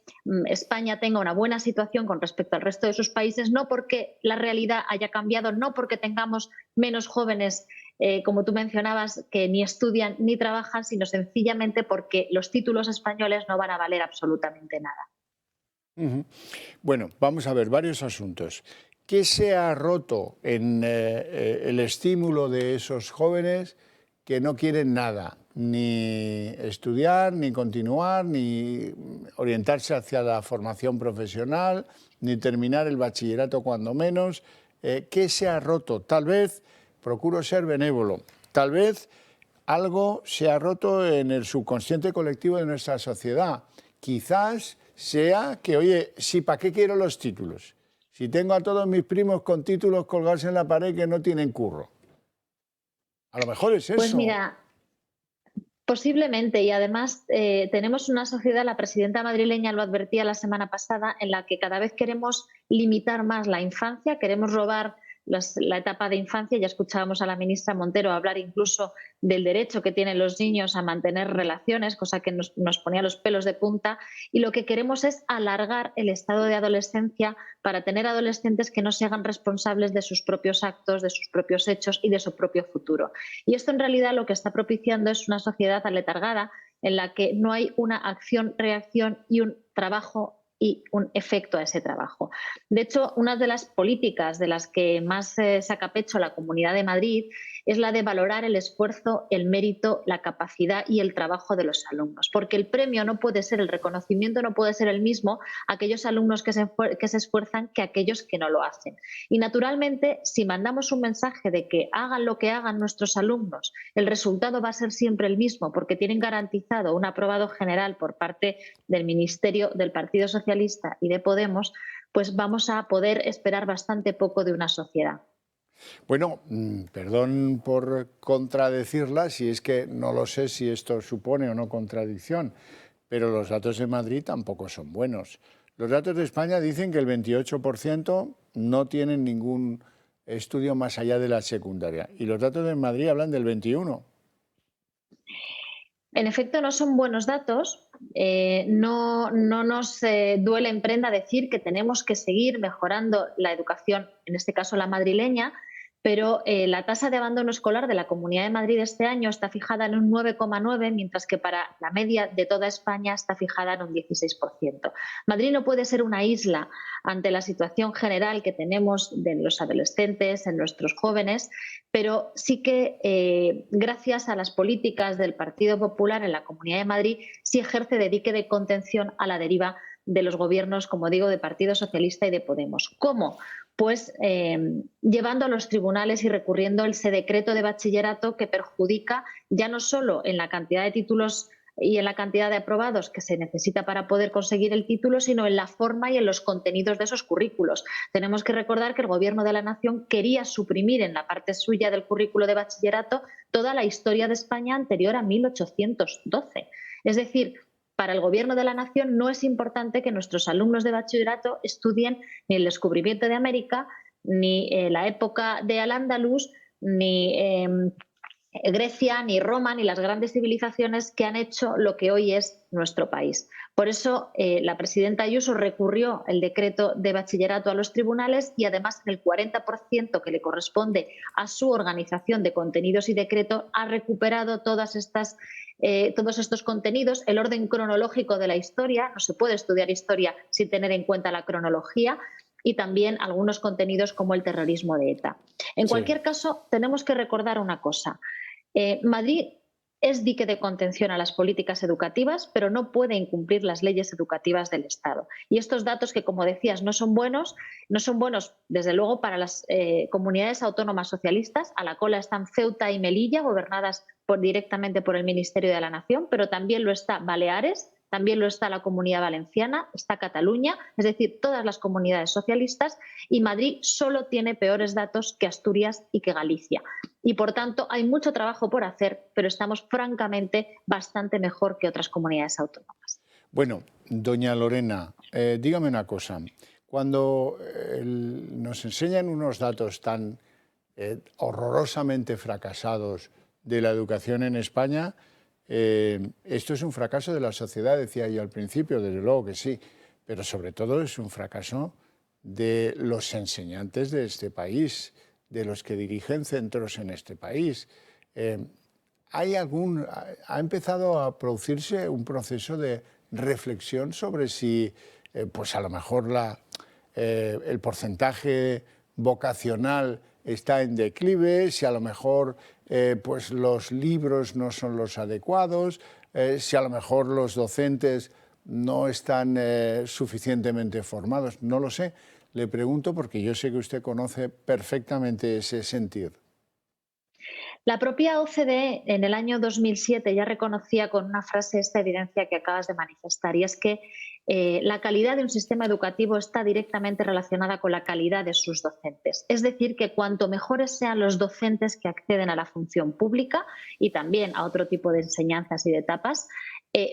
España tenga una buena situación con respecto al resto de sus países, no porque la realidad haya cambiado, no porque tengamos menos jóvenes, como tú mencionabas, que ni estudian ni trabajan, sino sencillamente porque los títulos españoles no van a valer absolutamente nada. Bueno, vamos a ver varios asuntos. ¿Qué se ha roto en el estímulo de esos jóvenes que no quieren nada? Ni estudiar, ni continuar, ni orientarse hacia la formación profesional, ni terminar el bachillerato cuando menos. ¿Qué se ha roto? Tal vez, procuro ser benévolo, tal vez algo se ha roto en el subconsciente colectivo de nuestra sociedad. Quizás sea que, oye, sí, ¿para qué quiero los títulos? Si tengo a todos mis primos con títulos colgados en la pared que no tienen curro. A lo mejor es eso. Pues mira, posiblemente, y además tenemos una sociedad, la presidenta madrileña lo advertía la semana pasada, en la que cada vez queremos limitar más la infancia, queremos robar la etapa de infancia. Ya escuchábamos a la ministra Montero hablar incluso del derecho que tienen los niños a mantener relaciones, cosa que nos ponía los pelos de punta, y lo que queremos es alargar el estado de adolescencia para tener adolescentes que no se hagan responsables de sus propios actos, de sus propios hechos y de su propio futuro. Y esto en realidad lo que está propiciando es una sociedad aletargada en la que no hay una acción-reacción y un trabajo y un efecto a ese trabajo. De hecho, una de las políticas de las que más saca pecho la Comunidad de Madrid es la de valorar el esfuerzo, el mérito, la capacidad y el trabajo de los alumnos, porque el premio no puede ser, el reconocimiento no puede ser el mismo a aquellos alumnos que se esfuerzan que a aquellos que no lo hacen. Y naturalmente, si mandamos un mensaje de que hagan lo que hagan nuestros alumnos, el resultado va a ser siempre el mismo, porque tienen garantizado un aprobado general por parte del Ministerio del Partido Socialista y de Podemos, pues vamos a poder esperar bastante poco de una sociedad. Bueno, perdón por contradecirla, si es que no lo sé si esto supone o no contradicción, pero los datos de Madrid tampoco son buenos. Los datos de España dicen que el 28% no tienen ningún estudio más allá de la secundaria y los datos de Madrid hablan del 21%. En efecto, no son buenos datos. No nos duele en prenda decir que tenemos que seguir mejorando la educación, en este caso la madrileña, pero la tasa de abandono escolar de la Comunidad de Madrid este año está fijada en un 9,9, mientras que para la media de toda España está fijada en un 16%. Madrid no puede ser una isla ante la situación general que tenemos de los adolescentes, en nuestros jóvenes, pero sí que gracias a las políticas del Partido Popular en la Comunidad de Madrid sí ejerce de dique de contención a la deriva de los gobiernos, como digo, de Partido Socialista y de Podemos. ¿Cómo? Pues llevando a los tribunales y recurriendo ese decreto de bachillerato que perjudica ya no solo en la cantidad de títulos y en la cantidad de aprobados que se necesita para poder conseguir el título, sino en la forma y en los contenidos de esos currículos. Tenemos que recordar que el Gobierno de la Nación quería suprimir en la parte suya del currículo de bachillerato toda la historia de España anterior a 1812. Es decir, para el Gobierno de la Nación no es importante que nuestros alumnos de bachillerato estudien ni el descubrimiento de América, ni la época de Al-Ándalus, ni Grecia, ni Roma, ni las grandes civilizaciones que han hecho lo que hoy es nuestro país. Por eso la presidenta Ayuso recurrió el decreto de bachillerato a los tribunales y además el 40% que le corresponde a su organización de contenidos y decreto ha recuperado todos estos contenidos, el orden cronológico de la historia. No se puede estudiar historia sin tener en cuenta la cronología, y también algunos contenidos como el terrorismo de ETA. En cualquier caso, tenemos que recordar una cosa. Madrid es dique de contención a las políticas educativas, pero no puede incumplir las leyes educativas del Estado. Y estos datos que, como decías, no son buenos desde luego para las comunidades autónomas socialistas. A la cola están Ceuta y Melilla, gobernadas directamente por el Ministerio de la Nación, pero también lo está Baleares, también lo está la Comunidad Valenciana, está Cataluña, es decir, todas las comunidades socialistas, y Madrid solo tiene peores datos que Asturias y que Galicia. Y, por tanto, hay mucho trabajo por hacer, pero estamos francamente bastante mejor que otras comunidades autónomas. Bueno, doña Lorena, dígame una cosa. Cuando nos enseñan unos datos tan horrorosamente fracasados de la educación en España, esto es un fracaso de la sociedad, decía yo al principio, desde luego que sí, pero sobre todo es un fracaso de los enseñantes de este país, de los que dirigen centros en este país. ¿Ha empezado a producirse un proceso de reflexión sobre si, pues a lo mejor el porcentaje vocacional está en declive, si a lo mejor pues los libros no son los adecuados, si a lo mejor los docentes no están suficientemente formados? No lo sé. Le pregunto porque yo sé que usted conoce perfectamente ese sentir. La propia OCDE en el año 2007 ya reconocía con una frase esta evidencia que acabas de manifestar, y es que la calidad de un sistema educativo está directamente relacionada con la calidad de sus docentes. Es decir, que cuanto mejores sean los docentes que acceden a la función pública y también a otro tipo de enseñanzas y de etapas,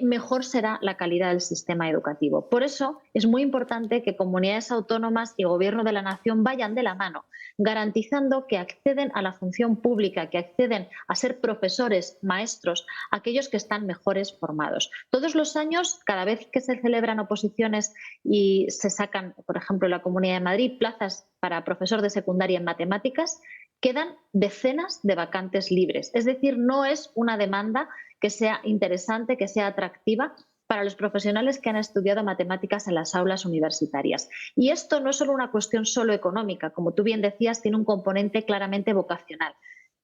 mejor será la calidad del sistema educativo. Por eso es muy importante que comunidades autónomas y Gobierno de la Nación vayan de la mano, garantizando que acceden a la función pública, que acceden a ser profesores, maestros, aquellos que están mejores formados. Todos los años, cada vez que se celebran oposiciones y se sacan, por ejemplo, en la Comunidad de Madrid, plazas para profesor de secundaria en matemáticas, quedan decenas de vacantes libres. Es decir, no es una demanda que sea interesante, que sea atractiva para los profesionales que han estudiado matemáticas en las aulas universitarias. Y esto no es solo una cuestión solo económica, como tú bien decías, tiene un componente claramente vocacional,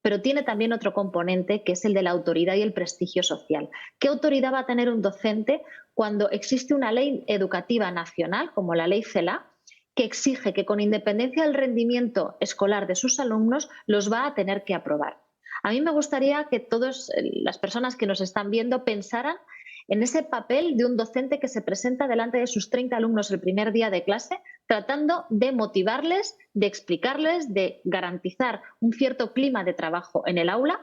pero tiene también otro componente que es el de la autoridad y el prestigio social. ¿Qué autoridad va a tener un docente cuando existe una ley educativa nacional, como la ley CELA, que exige que con independencia del rendimiento escolar de sus alumnos los va a tener que aprobar? A mí me gustaría que todas las personas que nos están viendo pensaran en ese papel de un docente que se presenta delante de sus 30 alumnos el primer día de clase, tratando de motivarles, de explicarles, de garantizar un cierto clima de trabajo en el aula,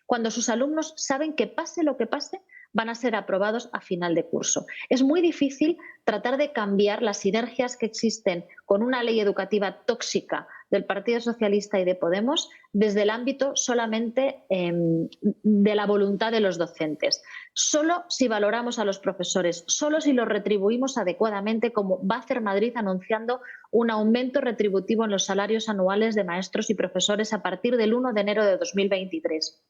cuando sus alumnos saben que pase lo que pase, van a ser aprobados a final de curso. Es muy difícil tratar de cambiar las sinergias que existen con una ley educativa tóxica del Partido Socialista y de Podemos desde el ámbito solamente de la voluntad de los docentes. Solo si valoramos a los profesores, solo si los retribuimos adecuadamente, como va a hacer Madrid anunciando un aumento retributivo en los salarios anuales de maestros y profesores a partir del 1 de enero de 2023.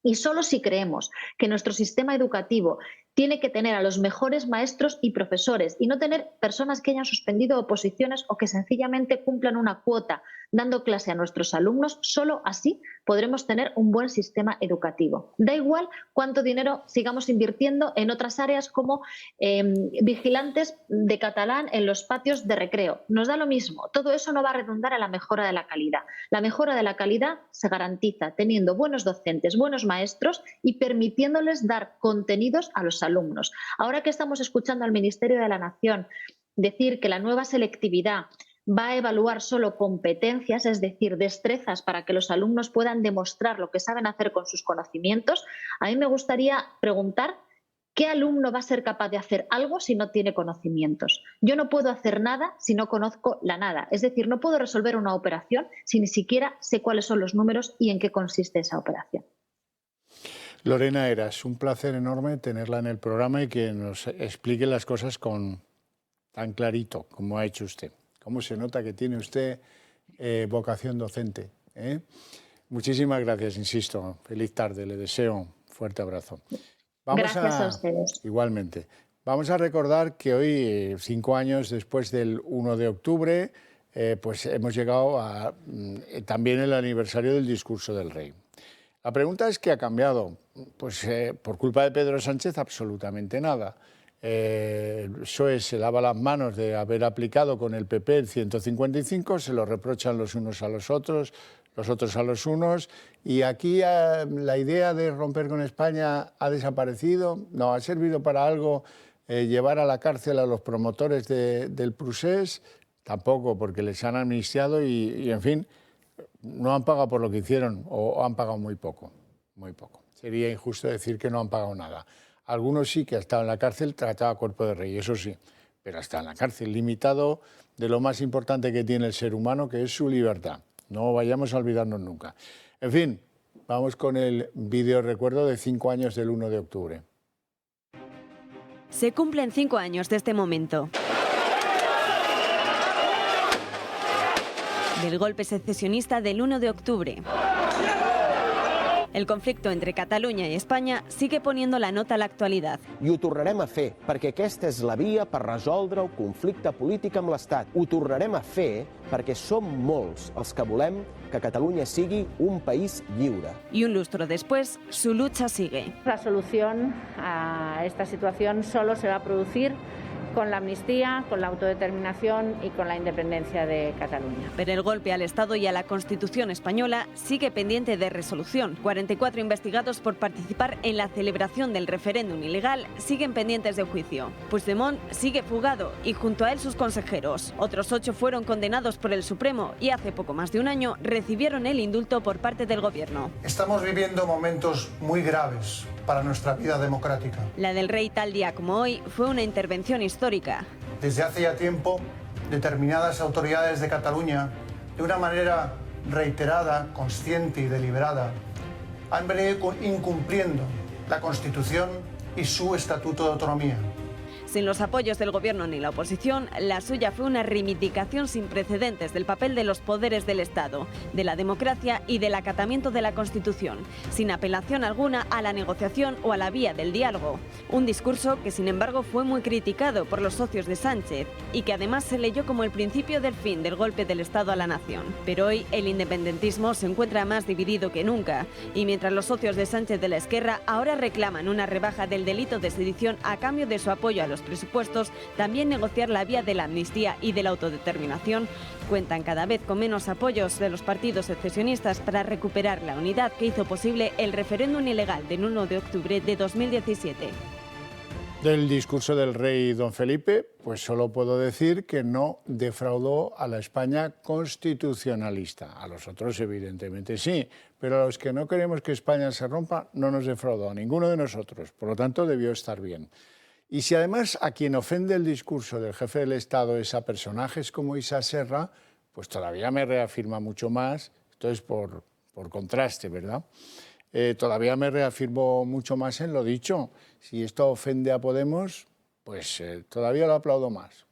Y solo si creemos que nuestro sistema educativo tiene que tener a los mejores maestros y profesores y no tener personas que hayan suspendido oposiciones o que sencillamente cumplan una cuota dando clase a nuestros alumnos, solo así podremos tener un buen sistema educativo. Da igual cuánto dinero sigamos invirtiendo en otras áreas como vigilantes de catalán en los patios de recreo. Nos da lo mismo. Todo eso no va a redundar a la mejora de la calidad. La mejora de la calidad se garantiza teniendo buenos docentes, buenos maestros y permitiéndoles dar contenidos a los alumnos. Ahora que estamos escuchando al Ministerio de la Nación decir que la nueva selectividad va a evaluar solo competencias, es decir, destrezas para que los alumnos puedan demostrar lo que saben hacer con sus conocimientos, a mí me gustaría preguntar ¿qué alumno va a ser capaz de hacer algo si no tiene conocimientos? Yo no puedo hacer nada si no conozco la nada, es decir, no puedo resolver una operación si ni siquiera sé cuáles son los números y en qué consiste esa operación. Lorena Heras, un placer enorme tenerla en el programa y que nos explique las cosas con tan clarito como ha hecho usted. Cómo se nota que tiene usted vocación docente, ¿eh? Muchísimas gracias, insisto. Feliz tarde, le deseo un fuerte abrazo. Gracias a ustedes. Igualmente. Vamos a recordar que hoy, 5 años después del 1 de octubre, pues hemos llegado a también el aniversario del discurso del rey. La pregunta es ¿qué ha cambiado? Pues por culpa de Pedro Sánchez absolutamente nada. El PSOE se lava las manos de haber aplicado con el PP el 155, se lo reprochan los unos a los otros a los unos, y aquí la idea de romper con España ha desaparecido. No ha servido para algo llevar a la cárcel a los promotores del procés, tampoco, porque les han amnistiado y en fin, no han pagado por lo que hicieron o han pagado muy poco, muy poco. Sería injusto decir que no han pagado nada. Algunos sí que ha estado en la cárcel, tratado a cuerpo de rey, eso sí, pero está en la cárcel, limitado de lo más importante que tiene el ser humano, que es su libertad. No vayamos a olvidarnos nunca. En fin, vamos con el vídeo recuerdo de 5 años del 1 de octubre. Se cumplen 5 años de este momento. Del golpe secesionista del 1 de octubre. El conflicto entre Catalunya i Espanya sigue poniendo la nota a l'actualitat. I ho tornarem a fer, perquè aquesta és la via per resoldre el conflicte polític amb l'Estat. Ho tornarem a fer perquè som molts els que volem que Catalunya sigui un país lliure. Y un lustro después, su lucha sigue. La solución a esta situación solo se va a producir con la amnistía, con la autodeterminación y con la independencia de Cataluña. Pero el golpe al Estado y a la Constitución española sigue pendiente de resolución. 44 investigados por participar en la celebración del referéndum ilegal siguen pendientes de juicio. Puigdemont sigue fugado y junto a él sus consejeros. Otros 8 fueron condenados por el Supremo y hace poco más de un año recibieron el indulto por parte del gobierno. Estamos viviendo momentos muy graves para nuestra vida democrática. La del rey tal día como hoy fue una intervención histórica. Desde hace ya tiempo, determinadas autoridades de Cataluña, de una manera reiterada, consciente y deliberada, han venido incumpliendo la Constitución y su Estatuto de Autonomía. Sin los apoyos del gobierno ni la oposición, la suya fue una reivindicación sin precedentes del papel de los poderes del Estado, de la democracia y del acatamiento de la Constitución, sin apelación alguna a la negociación o a la vía del diálogo. Un discurso que, sin embargo, fue muy criticado por los socios de Sánchez y que además se leyó como el principio del fin del golpe del Estado a la nación. Pero hoy el independentismo se encuentra más dividido que nunca y mientras los socios de Sánchez de la Esquerra ahora reclaman una rebaja del delito de sedición a cambio de su apoyo a los presupuestos, también negociar la vía de la amnistía y de la autodeterminación, cuentan cada vez con menos apoyos de los partidos secesionistas para recuperar la unidad que hizo posible el referéndum ilegal del 1 de octubre de 2017. Del discurso del rey don Felipe, pues solo puedo decir que no defraudó a la España constitucionalista. A los otros, evidentemente, sí, pero a los que no queremos que España se rompa, no nos defraudó, a ninguno de nosotros. Por lo tanto, debió estar bien. Y si además a quien ofende el discurso del jefe del Estado es a personajes como Isa Serra, pues todavía me reafirma mucho más, esto es por contraste, ¿verdad? Todavía me reafirmo mucho más en lo dicho. Si esto ofende a Podemos, pues todavía lo aplaudo más.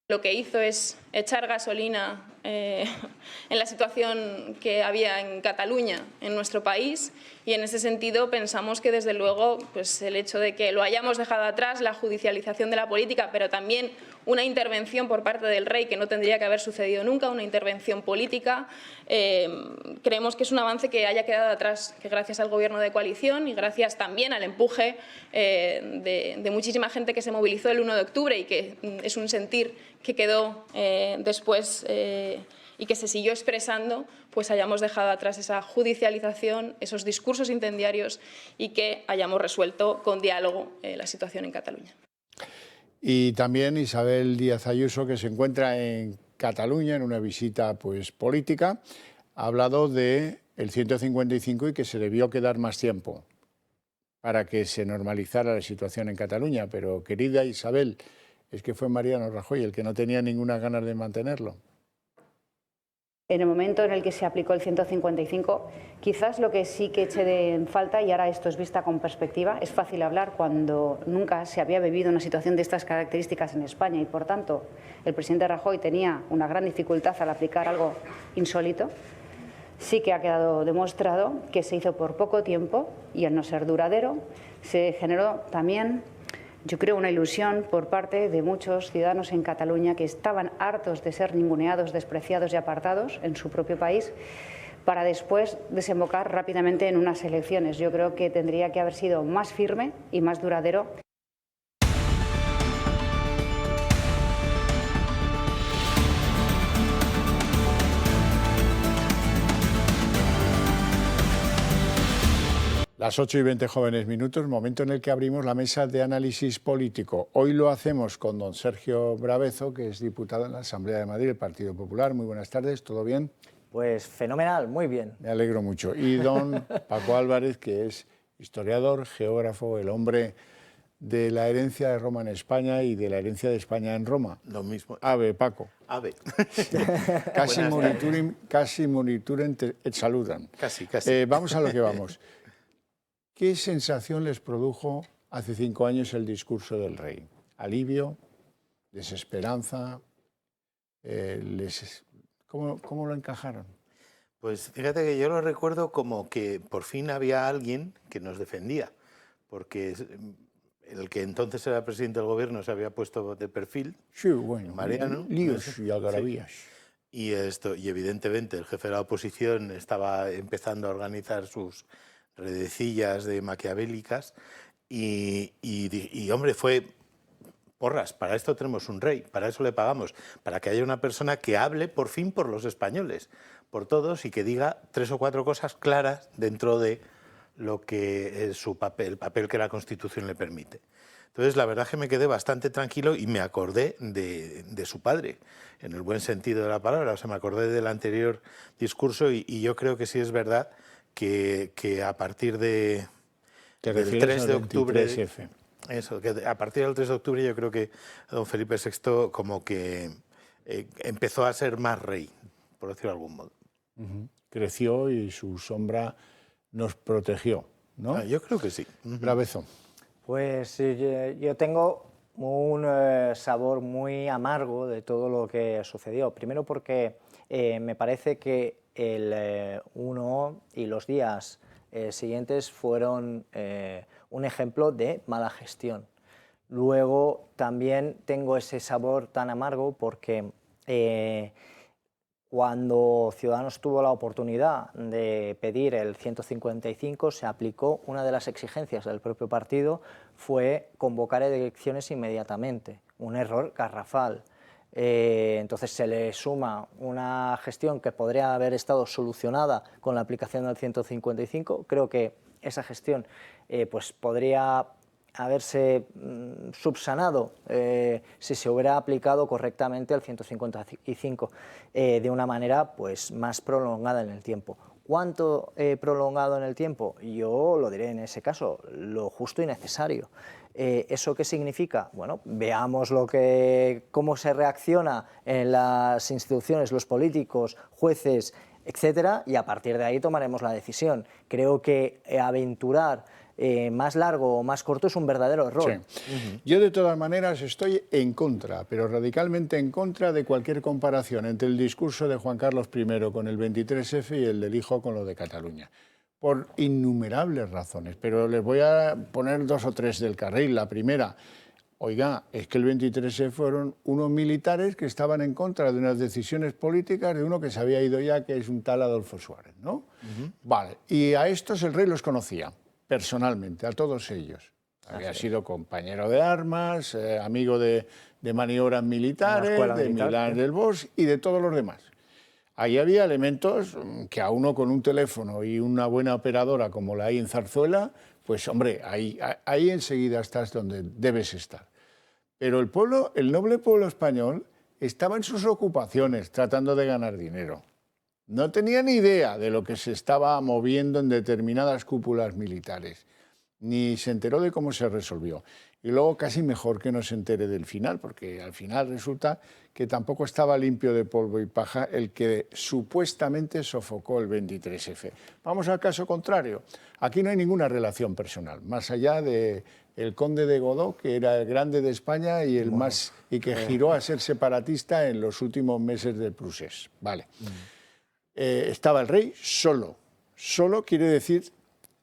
Lo que hizo es echar gasolina en la situación que había en Cataluña, en nuestro país, y en ese sentido pensamos que desde luego pues el hecho de que lo hayamos dejado atrás, la judicialización de la política, pero también una intervención por parte del rey que no tendría que haber sucedido nunca, una intervención política, creemos que es un avance que haya quedado atrás, que gracias al gobierno de coalición y gracias también al empuje de muchísima gente que se movilizó el 1 de octubre y que es un sentir que quedó después y que se siguió expresando, pues hayamos dejado atrás esa judicialización, esos discursos incendiarios y que hayamos resuelto con diálogo la situación en Cataluña. Y también Isabel Díaz Ayuso, que se encuentra en Cataluña en una visita pues, política, ha hablado del 155 y que se debió quedar más tiempo para que se normalizara la situación en Cataluña. Pero, querida Isabel, es que fue Mariano Rajoy el que no tenía ninguna ganas de mantenerlo. En el momento en el que se aplicó el 155, quizás lo que sí que eché en falta, y ahora esto es vista con perspectiva, es fácil hablar cuando nunca se había vivido una situación de estas características en España y, por tanto, el presidente Rajoy tenía una gran dificultad al aplicar algo insólito. Sí que ha quedado demostrado que se hizo por poco tiempo y, al no ser duradero, se generó también, yo creo, una ilusión por parte de muchos ciudadanos en Cataluña que estaban hartos de ser ninguneados, despreciados y apartados en su propio país para después desembocar rápidamente en unas elecciones. Yo creo que tendría que haber sido más firme y más duradero. Las 8:20 jóvenes minutos, momento en el que abrimos la mesa de análisis político. Hoy lo hacemos con don Sergio Bravezo, que es diputado en la Asamblea de Madrid, del Partido Popular. Muy buenas tardes, ¿todo bien? Pues fenomenal, muy bien. Me alegro mucho. Y don Paco Álvarez, que es historiador, geógrafo, el hombre de la herencia de Roma en España y de la herencia de España en Roma. Lo mismo. Ave, Paco. Ave. Casi monituren et saludan. Casi, casi. Vamos a lo que vamos. ¿Qué sensación les produjo hace 5 años el discurso del rey? ¿Alivio? ¿Desesperanza? ¿Cómo lo encajaron? Pues fíjate que yo lo recuerdo como que por fin había alguien que nos defendía, porque el que entonces era presidente del gobierno se había puesto de perfil, sí, bueno, Mariano. Líos y algarabías. Sí. Y evidentemente el jefe de la oposición estaba empezando a organizar sus redecillas de maquiavélicas y hombre, fue porras, para esto tenemos un rey, para eso le pagamos, para que haya una persona que hable por fin por los españoles, por todos, y que diga 3 o 4 cosas claras dentro de lo que es su papel, el papel que la Constitución le permite. Entonces, la verdad es que me quedé bastante tranquilo y me acordé de su padre, en el buen sentido de la palabra. O sea, me acordé del anterior discurso y yo creo que sí es verdad que a partir del 3 de octubre... Eso, que a partir del 3 de octubre yo creo que don Felipe VI como que empezó a ser más rey, por decirlo de algún modo. Creció y su sombra nos protegió, ¿no? Yo creo que sí. Bravezo. Pues yo tengo un sabor muy amargo de todo lo que sucedió. Primero porque me parece que el 1 y los días siguientes fueron un ejemplo de mala gestión. Luego también tengo ese sabor tan amargo porque cuando Ciudadanos tuvo la oportunidad de pedir el 155, se aplicó una de las exigencias del propio partido, fue convocar elecciones inmediatamente, un error garrafal. Entonces se le suma una gestión que podría haber estado solucionada con la aplicación del 155. Creo que esa gestión pues podría haberse subsanado si se hubiera aplicado correctamente el 155 de una manera pues más prolongada en el tiempo. ¿Cuánto prolongado en el tiempo? Yo lo diré en ese caso, lo justo y necesario. ¿Eso qué significa? Bueno, veamos cómo se reacciona en las instituciones, los políticos, jueces, etcétera, y a partir de ahí tomaremos la decisión. Creo que aventurar más largo o más corto es un verdadero error. Sí. Yo de todas maneras estoy en contra, pero radicalmente en contra de cualquier comparación entre el discurso de Juan Carlos I con el 23F y el del hijo con lo de Cataluña, por innumerables razones, pero les voy a poner 2 o 3 del carril. La primera, oiga, es que el 23F fueron unos militares que estaban en contra de unas decisiones políticas de uno que se había ido ya, que es un tal Adolfo Suárez, ¿no? Vale, y a estos el rey los conocía personalmente, a todos ellos. Había sido compañero de armas, amigo de maniobras militares, de Milán del Bosch y de todos los demás. Ahí había elementos que a uno con un teléfono y una buena operadora como la hay en Zarzuela, pues hombre, ahí enseguida estás donde debes estar. Pero el pueblo, el noble pueblo español, estaba en sus ocupaciones tratando de ganar dinero. No tenía ni idea de lo que se estaba moviendo en determinadas cúpulas militares, ni se enteró de cómo se resolvió. Y luego casi mejor que no se entere del final, porque al final resulta que tampoco estaba limpio de polvo y paja el que supuestamente sofocó el 23F. Vamos al caso contrario. Aquí no hay ninguna relación personal, más allá de el conde de Godó, que era el grande de España y el más y que giró a ser separatista en los últimos meses del Prusés. Vale. Estaba el rey solo. Solo quiere decir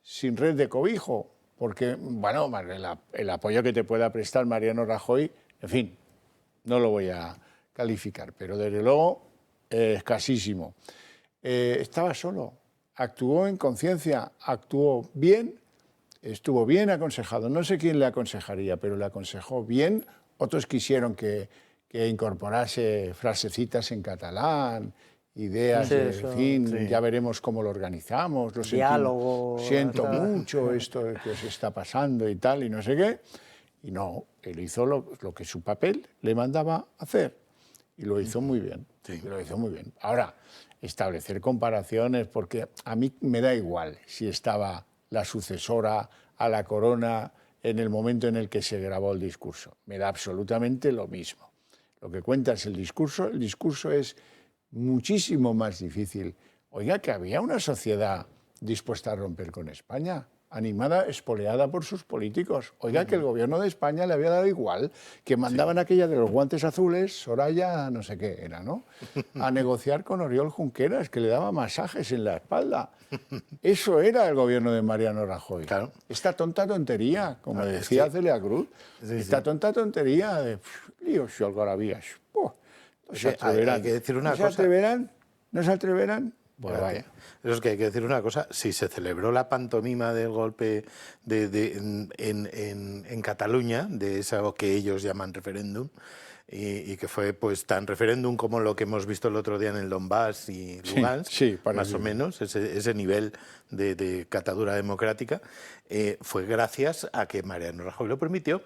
sin red de cobijo, porque, bueno, el apoyo que te pueda prestar Mariano Rajoy, en fin, no lo voy a calificar, pero desde luego escasísimo. Estaba solo, actuó en conciencia, actuó bien, estuvo bien aconsejado. No sé quién le aconsejaría, pero le aconsejó bien. Otros quisieron que incorporase frasecitas en catalán, ideas, en fin, ya veremos cómo lo organizamos, lo diálogo, siento mucho esto que os está pasando y tal, y no sé qué. Y no, él hizo lo que su papel le mandaba hacer, y lo hizo muy bien, lo hizo muy bien. Ahora, establecer comparaciones, porque a mí me da igual si estaba la sucesora a la corona en el momento en el que se grabó el discurso, me da absolutamente lo mismo. Lo que cuenta es el discurso es muchísimo más difícil. Oiga, que había una sociedad dispuesta a romper con España, animada, espoleada por sus políticos. Oiga, que el gobierno de España le había dado igual, que mandaban aquella de los guantes azules, Soraya, no sé qué era, ¿no?, a negociar con Oriol Junqueras, que le daba masajes en la espalda. Eso era el gobierno de Mariano Rajoy. Claro. Esta tonta tontería, como decía Celia Cruz, esta tonta tontería de líos y algarabías. ¿No se atreverán? Hay que decir una cosa. ¿No se atreverán? Pues vaya. Eso es que hay que decir una cosa. Si se celebró la pantomima del golpe en Cataluña, de eso que ellos llaman referéndum, y que fue pues tan referéndum como lo que hemos visto el otro día en el Donbass y Lugansk, más o menos, ese nivel de catadura democrática, fue gracias a que Mariano Rajoy lo permitió.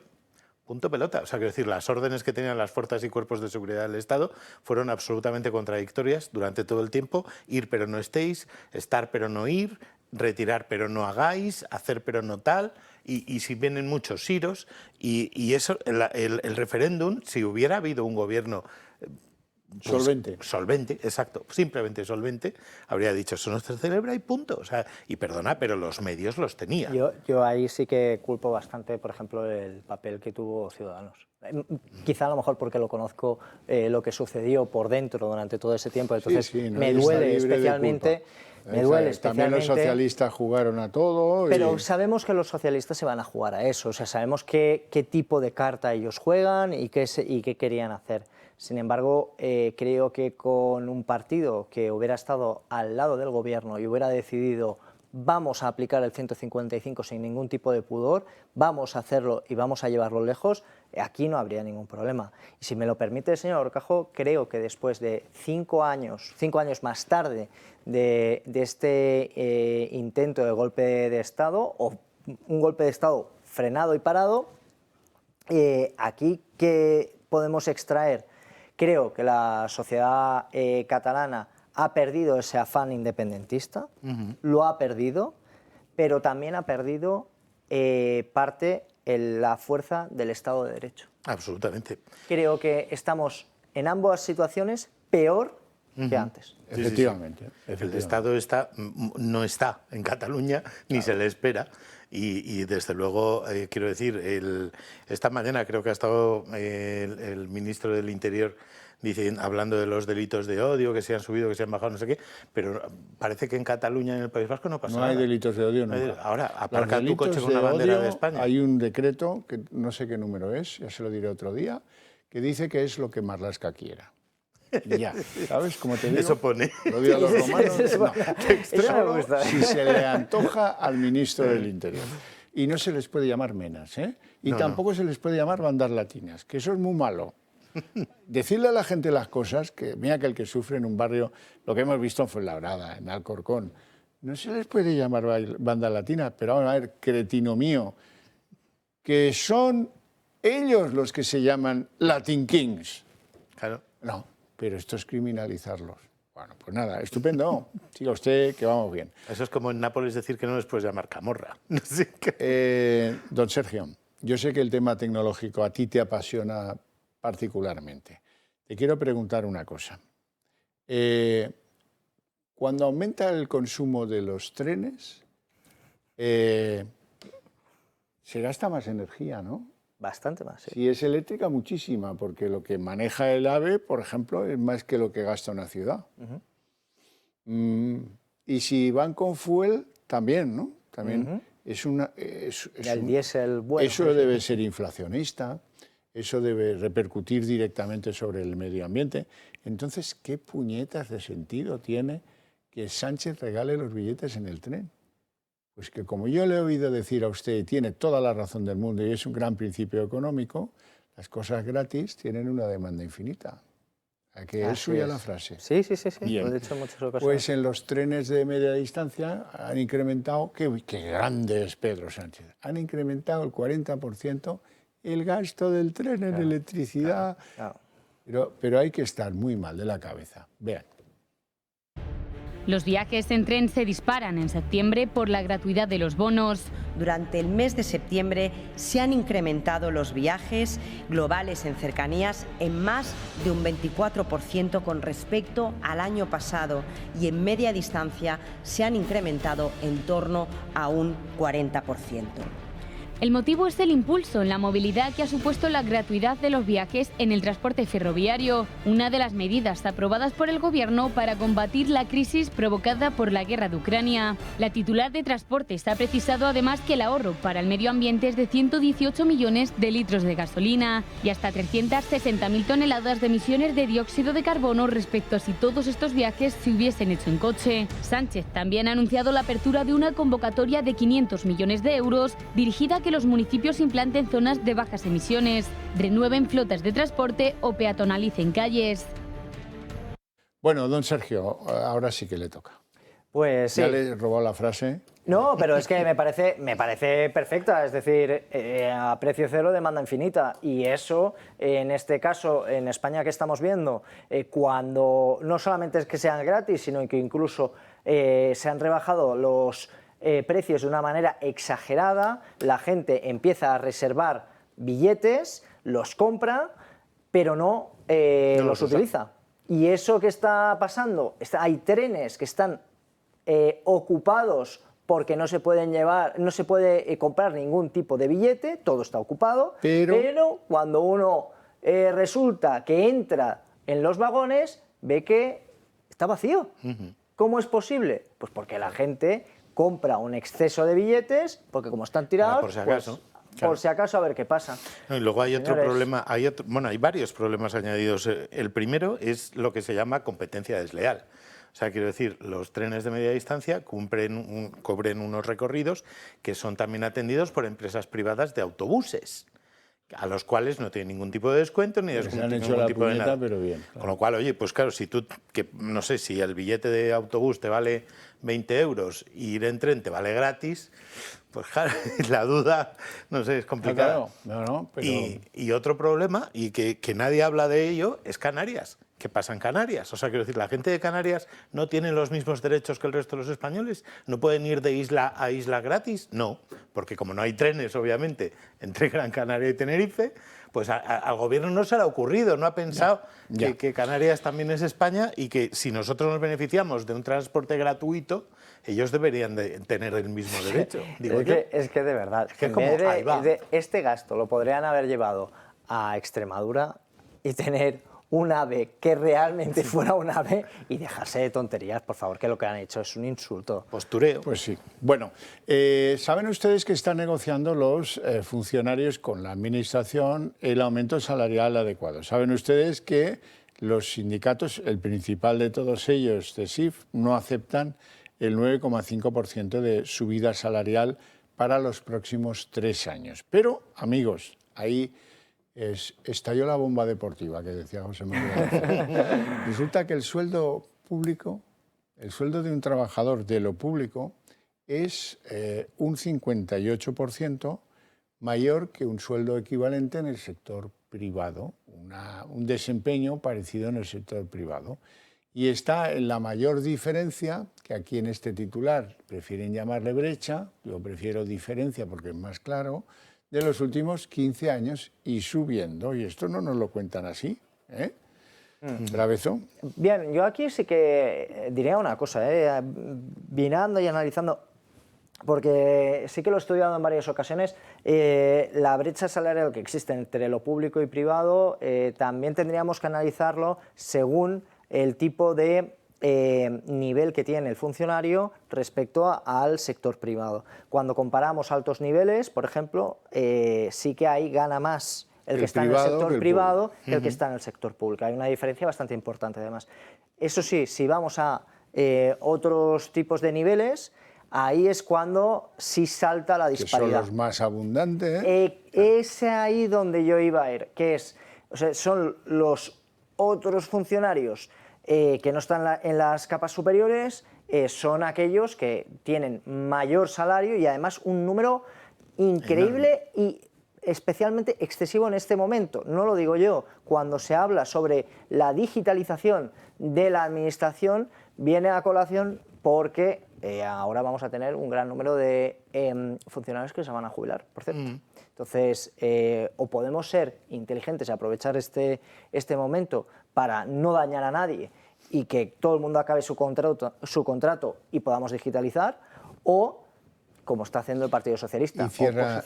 Punto pelota. O sea, quiero decir, las órdenes que tenían las fuerzas y cuerpos de seguridad del Estado fueron absolutamente contradictorias durante todo el tiempo. Ir pero no estéis, estar pero no ir, retirar pero no hagáis, hacer pero no tal, y si vienen muchos siros. Y eso, el referéndum, si hubiera habido un gobierno solvente, exacto, simplemente solvente, habría dicho, eso no se celebra y punto. O sea, y perdona, pero los medios los tenía. Yo ahí sí que culpo bastante, por ejemplo, el papel que tuvo Ciudadanos. Quizá a lo mejor porque lo conozco, lo que sucedió por dentro durante todo ese tiempo, entonces me duele especialmente. También los socialistas jugaron a todo. Pero sabemos que los socialistas se van a jugar a eso, o sea, sabemos qué tipo de carta ellos juegan y qué querían hacer. Sin embargo, creo que con un partido que hubiera estado al lado del gobierno y hubiera decidido vamos a aplicar el 155 sin ningún tipo de pudor, vamos a hacerlo y vamos a llevarlo lejos, aquí no habría ningún problema. Y si me lo permite, señor Horcajo, creo que después de 5 años más tarde de este intento de golpe de Estado, o un golpe de Estado frenado y parado. Aquí, ¿qué podemos extraer? Creo que la sociedad catalana ha perdido ese afán independentista, lo ha perdido, pero también ha perdido parte la fuerza del Estado de Derecho. Absolutamente. Creo que estamos en ambas situaciones peor que antes. Efectivamente. El Estado no está en Cataluña, ni se le espera. Y desde luego, quiero decir, esta mañana creo que ha estado el ministro del Interior hablando de los delitos de odio, que se han subido, que se han bajado, no sé qué, pero parece que en Cataluña, en el País Vasco, no pasa nada. No hay delitos de odio nunca. Ahora, aparca tu coche con una bandera de España. Hay un decreto, que no sé qué número es, ya se lo diré otro día, que dice que es lo que Marlaska quiera. Ya, ¿sabes? Como te digo, eso pone. Lo digo a los romanos, solo si se le antoja al ministro del Interior. Y no se les puede llamar menas, ¿eh? Y tampoco se les puede llamar bandas latinas, que eso es muy malo. Decirle a la gente las cosas, que mira que el que sufre en un barrio, lo que hemos visto en Fuenlabrada, en Alcorcón, no se les puede llamar banda latina, pero vamos a ver, cretino mío, que son ellos los que se llaman Latin Kings. Claro. No, pero esto es criminalizarlos. Bueno, pues nada, estupendo. Siga usted, que vamos bien. Eso es como en Nápoles decir que no les puedes llamar camorra. No sé qué. Don Sergio, yo sé que el tema tecnológico a ti te apasiona particularmente. Te quiero preguntar una cosa. Cuando aumenta el consumo de los trenes, se gasta más energía, ¿no? Bastante más, sí. Si es eléctrica, muchísima, porque lo que maneja el AVE, por ejemplo, es más que lo que gasta una ciudad. Y si van con fuel, también, ¿no? También el diésel bueno. Eso debe ser inflacionista, eso debe repercutir directamente sobre el medio ambiente. Entonces, ¿qué puñetas de sentido tiene que Sánchez regale los billetes en el tren? Pues que como yo le he oído decir a usted, y tiene toda la razón del mundo, y es un gran principio económico, las cosas gratis tienen una demanda infinita. ¿A que es suya la frase? Sí. Lo he dicho en muchas ocasiones. Pues en los trenes de media distancia han incrementado, qué grande es Pedro Sánchez, han incrementado el 40% el gasto del tren en electricidad. Pero hay que estar muy mal de la cabeza. Vean. Los viajes en tren se disparan en septiembre por la gratuidad de los bonos. Durante el mes de septiembre se han incrementado los viajes globales en cercanías en más de un 24% con respecto al año pasado y en media distancia se han incrementado en torno a un 40%. El motivo es el impulso en la movilidad que ha supuesto la gratuidad de los viajes en el transporte ferroviario, una de las medidas aprobadas por el Gobierno para combatir la crisis provocada por la guerra de Ucrania. La titular de Transportes ha precisado además que el ahorro para el medio ambiente es de 118 millones de litros de gasolina y hasta 360.000 toneladas de emisiones de dióxido de carbono respecto a si todos estos viajes se hubiesen hecho en coche. Sánchez también ha anunciado la apertura de una convocatoria de 500 millones de euros dirigida a que los municipios implanten zonas de bajas emisiones, renueven flotas de transporte o peatonalicen calles. Bueno, don Sergio, ahora sí que le toca. Pues sí. ¿Ya le he robado la frase? No, pero es que me parece perfecta, es decir, a precio cero, demanda infinita. Y eso, en este caso, en España que estamos viendo, cuando no solamente es que sean gratis, sino que incluso se han rebajado los precios de una manera exagerada, la gente empieza a reservar billetes, los compra, pero no los utiliza. Y eso que está pasando, hay trenes que están ocupados porque no se pueden llevar, no se puede comprar ningún tipo de billete, todo está ocupado, pero cuando uno resulta que entra en los vagones, ve que está vacío. ¿Cómo es posible? Pues porque la gente compra un exceso de billetes, porque como están tirados, por si acaso. Pues, por si acaso a ver qué pasa. No, y luego hay otro problema, hay varios problemas añadidos. El primero es lo que se llama competencia desleal. O sea, quiero decir, los trenes de media distancia cubren unos recorridos que son también atendidos por empresas privadas de autobuses, a los cuales no tienen ningún tipo de descuento ni se han hecho la puñeta, pero bien. Claro. Con lo cual, oye, pues claro, si tú, que no sé, si el billete de autobús te vale 20 euros y ir en tren te vale gratis, pues claro, la duda, no sé, es complicada. Claro, pero... y otro problema, y que nadie habla de ello, es Canarias. ¿Qué pasa en Canarias? O sea, quiero decir, la gente de Canarias no tiene los mismos derechos que el resto de los españoles. ¿No pueden ir de isla a isla gratis? No, porque como no hay trenes, obviamente, entre Gran Canaria y Tenerife, pues al gobierno no se le ha ocurrido, no ha pensado que Canarias también es España y que si nosotros nos beneficiamos de un transporte gratuito, ellos deberían de tener el mismo derecho. Digo es que de verdad, es que como, de este gasto lo podrían haber llevado a Extremadura y tener un AVE que realmente fuera un AVE y dejarse de tonterías, por favor, que lo que han hecho es un insulto. Postureo. Pues sí. Bueno, ¿saben ustedes que están negociando los funcionarios con la Administración el aumento salarial adecuado? ¿Saben ustedes que los sindicatos, el principal de todos ellos, CESIF, no aceptan el 9,5% de subida salarial para los próximos 3 años? Pero, amigos, ahí... estalló la bomba deportiva que decía José María. Resulta que el sueldo público, el sueldo de un trabajador de lo público es un 58% mayor que un sueldo equivalente en el sector privado, un desempeño parecido en el sector privado. Y está en la mayor diferencia, que aquí en este titular prefieren llamarle brecha, yo prefiero diferencia porque es más claro, de los últimos 15 años y subiendo. Y esto no nos lo cuentan así, ¿eh? Bravezo. Bien, yo aquí sí que diría una cosa, mirando y analizando, porque sí que lo he estudiado en varias ocasiones, la brecha salarial que existe entre lo público y privado también tendríamos que analizarlo según el tipo de nivel que tiene el funcionario respecto al sector privado. Cuando comparamos altos niveles, por ejemplo, sí que ahí gana más el que está en el sector privado que el que está en el sector público. Hay una diferencia bastante importante además. Eso sí, si vamos a otros tipos de niveles, ahí es cuando sí salta la disparidad. Que son los más abundantes. Es ahí donde yo iba a ir, que es, o sea, son los otros funcionarios que no están en las capas superiores, son aquellos que tienen mayor salario y además un número increíble y especialmente excesivo en este momento. No lo digo yo, cuando se habla sobre la digitalización de la administración, viene a colación porque ahora vamos a tener un gran número de funcionarios que se van a jubilar, por cierto. Entonces, o podemos ser inteligentes y aprovechar este momento para no dañar a nadie y que todo el mundo acabe su contrato y podamos digitalizar, o como está haciendo el Partido Socialista.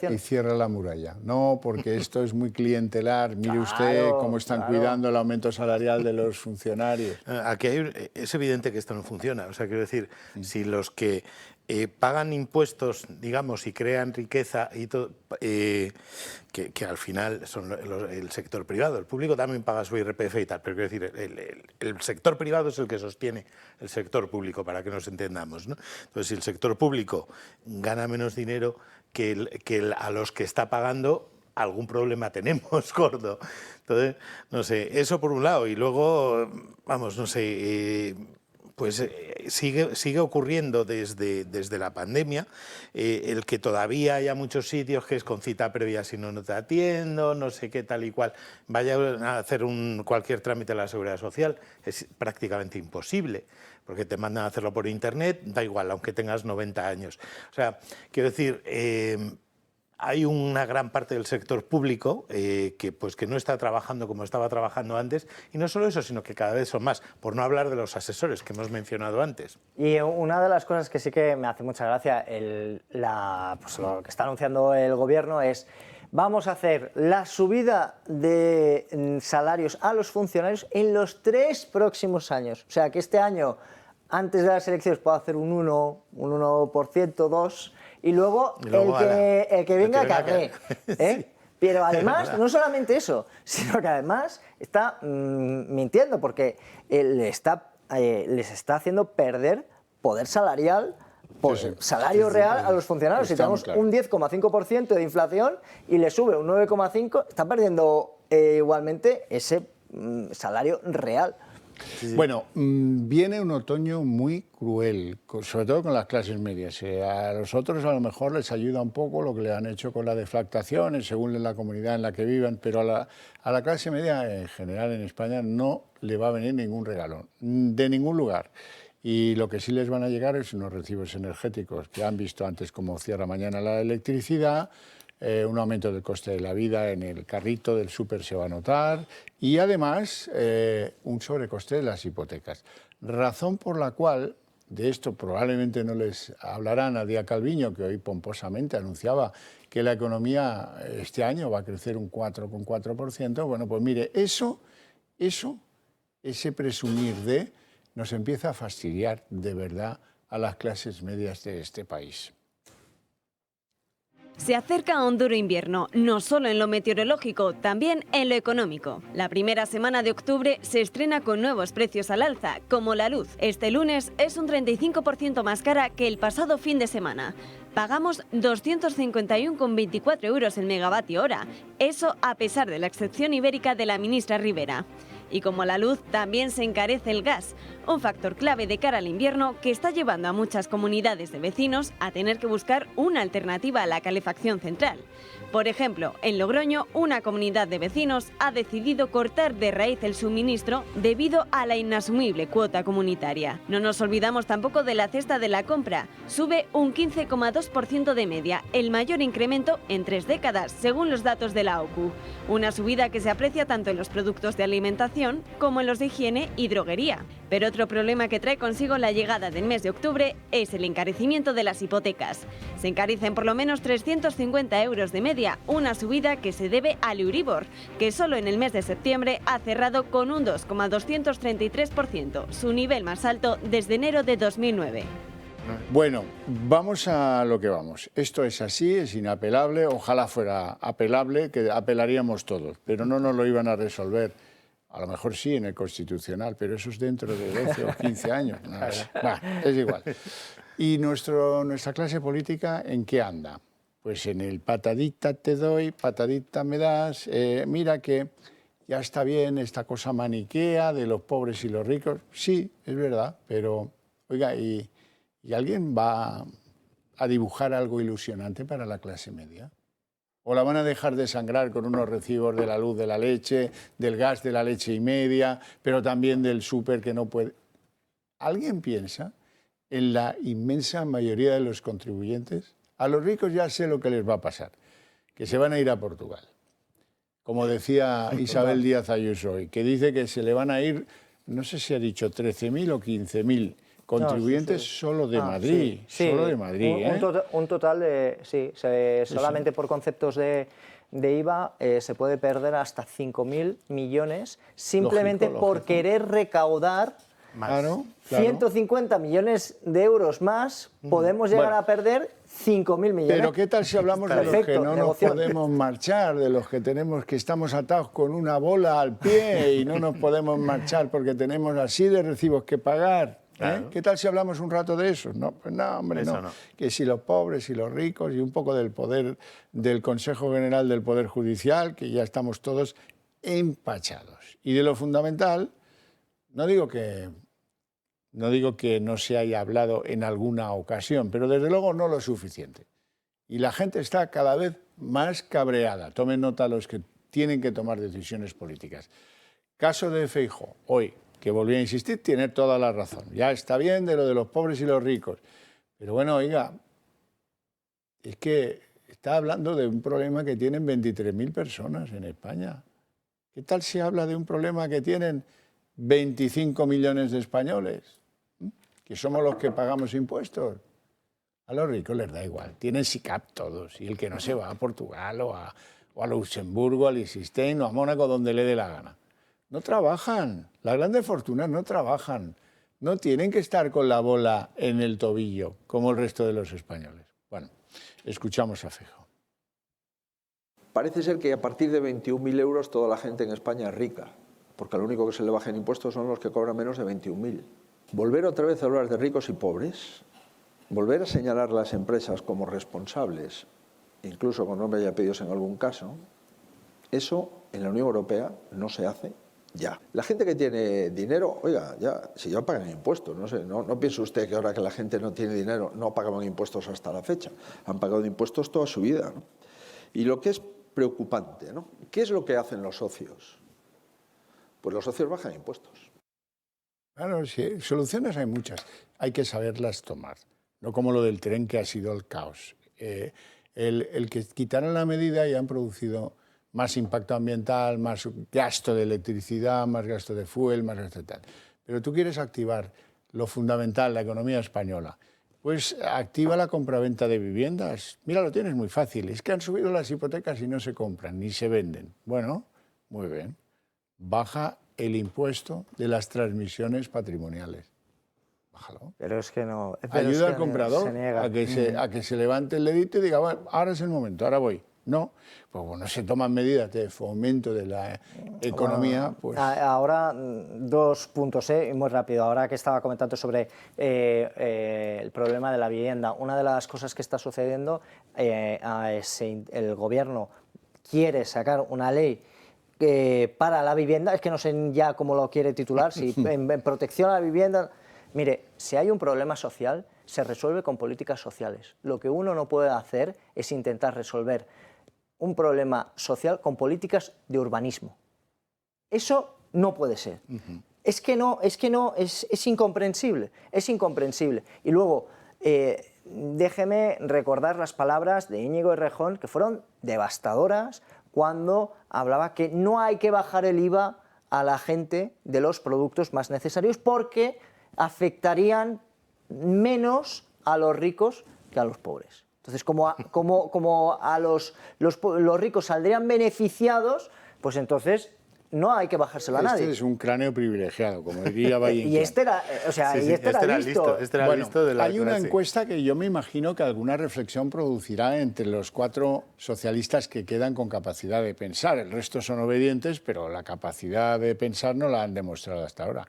Y cierra la muralla. No, porque esto es muy clientelar. Mire usted cómo están cuidando el aumento salarial de los funcionarios. Aquí es evidente que esto no funciona. O sea, quiero decir, si los que pagan impuestos, digamos, y crean riqueza y todo, que al final son el sector privado, el público también paga su IRPF y tal, pero quiero decir, el sector privado es el que sostiene el sector público, para que nos entendamos, ¿no? Entonces, si el sector público gana menos dinero que a los que está pagando, algún problema tenemos, gordo. Entonces, no sé, eso por un lado, y luego, vamos, no sé... pues sigue ocurriendo desde la pandemia, el que todavía haya muchos sitios que es con cita previa si no te atiendo, no sé qué tal y cual, vaya a hacer cualquier trámite a la Seguridad Social, es prácticamente imposible, porque te mandan a hacerlo por internet, da igual, aunque tengas 90 años. O sea, quiero decir... hay una gran parte del sector público que no está trabajando como estaba trabajando antes, y no solo eso, sino que cada vez son más, por no hablar de los asesores que hemos mencionado antes. Y una de las cosas que sí que me hace mucha gracia, pues lo que está anunciando el gobierno es: vamos a hacer la subida de salarios a los funcionarios en los 3 próximos años. O sea, que este año, antes de las elecciones, puedo hacer un 1%, 2%, y luego el que venga carré. Sí. Pero además, no solamente eso, sino que además está mintiendo, porque les está haciendo perder poder salarial salario real a los funcionarios. Si tenemos un 10,5% de inflación y le sube un 9,5%, está perdiendo igualmente ese salario real. Bueno, viene un otoño muy cruel, sobre todo con las clases medias. A los otros a lo mejor les ayuda un poco lo que le han hecho con la deflactación, según la comunidad en la que vivan, pero a la clase media en general en España no le va a venir ningún regalo, de ningún lugar. Y lo que sí les van a llegar es unos recibos energéticos que han visto antes cómo cierra mañana la electricidad, un aumento del coste de la vida en el carrito del súper se va a notar y además un sobrecoste de las hipotecas. Razón por la cual, de esto probablemente no les hablará Nadia Calviño, que hoy pomposamente anunciaba que la economía este año va a crecer un 4,4%. Bueno, pues mire, ese presumir de nos empieza a fastidiar de verdad a las clases medias de este país. Se acerca un duro invierno, no solo en lo meteorológico, también en lo económico. La primera semana de octubre se estrena con nuevos precios al alza, como la luz. Este lunes es un 35% más cara que el pasado fin de semana. Pagamos 251,24 euros el megavatio hora. Eso a pesar de la excepción ibérica de la ministra Rivera. Y como la luz, también se encarece el gas, un factor clave de cara al invierno que está llevando a muchas comunidades de vecinos a tener que buscar una alternativa a la calefacción central. Por ejemplo, en Logroño, una comunidad de vecinos ha decidido cortar de raíz el suministro debido a la inasumible cuota comunitaria. No nos olvidamos tampoco de la cesta de la compra. Sube un 15,2% de media, el mayor incremento en 3 décadas, según los datos de la OCU. Una subida que se aprecia tanto en los productos de alimentación como en los de higiene y droguería. Pero otro problema que trae consigo la llegada del mes de octubre es el encarecimiento de las hipotecas. Se encarecen por lo menos 350 euros de media, una subida que se debe al Euribor, que solo en el mes de septiembre ha cerrado con un 2,233%, su nivel más alto desde enero de 2009. Bueno, vamos a lo que vamos. Esto es así, es inapelable, ojalá fuera apelable, que apelaríamos todos, pero no nos lo iban a resolver. A lo mejor sí en el Constitucional, pero eso es dentro de 12 o 15 años. No, es igual. ¿Y nuestra clase política en qué anda? Pues en el patadita te doy, patadita me das. Mira que ya está bien esta cosa maniquea de los pobres y los ricos. Sí, es verdad, pero oiga, ¿y alguien va a dibujar algo ilusionante para la clase media? ¿O la van a dejar de sangrar con unos recibos de la luz, de la leche, del gas de la leche y media, pero también del súper que no puede? ¿Alguien piensa en la inmensa mayoría de los contribuyentes? A los ricos ya sé lo que les va a pasar, que se van a ir a Portugal. Como decía Isabel Díaz Ayuso hoy, que dice que se le van a ir, no sé si ha dicho 13.000 o 15.000 contribuyentes solo de Madrid. Sí. Solo de Madrid. Un total de, solamente por conceptos de IVA se puede perder hasta 5.000 millones simplemente por querer recaudar Claro. 150 millones de euros más, podemos llegar a perder 5.000 millones. Pero ¿qué tal si hablamos de los que no nos podemos marchar, de los que estamos atados con una bola al pie y no nos podemos marchar porque tenemos así de recibos que pagar? Claro. ¿Qué tal si hablamos un rato de eso? No, pues no, hombre, no. Que si los pobres y los ricos y un poco del poder del Consejo General del Poder Judicial, que ya estamos todos empachados. Y de lo fundamental, no digo que no se haya hablado en alguna ocasión, pero desde luego no lo suficiente. Y la gente está cada vez más cabreada. Tomen nota los que tienen que tomar decisiones políticas. Caso de Feijóo, hoy, que volví a insistir, tiene toda la razón. Ya está bien de lo de los pobres y los ricos. Pero bueno, oiga, es que está hablando de un problema que tienen 23.000 personas en España. ¿Qué tal si habla de un problema que tienen 25 millones de españoles? Que somos los que pagamos impuestos. A los ricos les da igual. Tienen SICAP todos. Y el que no se va a Portugal o a Luxemburgo, a Liechtenstein o a Mónaco, donde le dé la gana. No trabajan, las grandes fortunas no trabajan, no tienen que estar con la bola en el tobillo, como el resto de los españoles. Bueno, escuchamos a Feijóo. Parece ser que a partir de 21.000 euros toda la gente en España es rica, porque lo único que se le baja en impuestos son los que cobran menos de 21.000. Volver otra vez a hablar de ricos y pobres volver a señalar a las empresas como responsables, incluso con nombre y apellidos en algún caso, eso en la Unión Europea no se hace ya. La gente que tiene dinero, oiga, ya, si ya pagan impuestos, no sé, no piense usted que ahora que la gente no tiene dinero no pagaban impuestos hasta la fecha, han pagado impuestos toda su vida, ¿no? Y lo que es preocupante, ¿no? ¿Qué es lo que hacen los socios? Pues los socios bajan impuestos. Claro, sí, soluciones hay muchas, hay que saberlas tomar, no como lo del tren que ha sido el caos. El que quitaron la medida y han producido más impacto ambiental, más gasto de electricidad, más gasto de fuel, más gasto de tal. Pero tú quieres activar lo fundamental, la economía española, pues activa la compraventa de viviendas. Mira, lo tienes muy fácil, es que han subido las hipotecas y no se compran, ni se venden. Bueno, muy bien, baja el impuesto de las transmisiones patrimoniales. Bájalo. Pero es que no... Ayuda al comprador a que se levante el dedito y diga, bueno, ahora es el momento, ahora voy. No, pues bueno, se toman medidas de fomento de la economía. Bueno, pues... Ahora, 2 puntos, muy rápido. Ahora que estaba comentando sobre el problema de la vivienda, una de las cosas que está sucediendo es el gobierno quiere sacar una ley para la vivienda, es que no sé ya cómo lo quiere titular, si en protección a la vivienda. Mire, si hay un problema social, se resuelve con políticas sociales. Lo que uno no puede hacer es intentar resolver un problema social con políticas de urbanismo. Eso no puede ser. Es incomprensible, es incomprensible. Y luego, déjeme recordar las palabras de Íñigo Errejón, que fueron devastadoras, cuando hablaba que no hay que bajar el IVA a la gente de los productos más necesarios porque afectarían menos a los ricos que a los pobres. Entonces, como a los ricos saldrían beneficiados, pues entonces no hay que bajárselo a nadie. Este es un cráneo privilegiado, como diría Valle Inclán. Y este era, o sea, sí, este era listo. Bueno, listo de la hay una clase. encuesta que yo me imagino que alguna reflexión producirá entre los 4 socialistas que quedan con capacidad de pensar. El resto son obedientes, pero la capacidad de pensar no la han demostrado hasta ahora.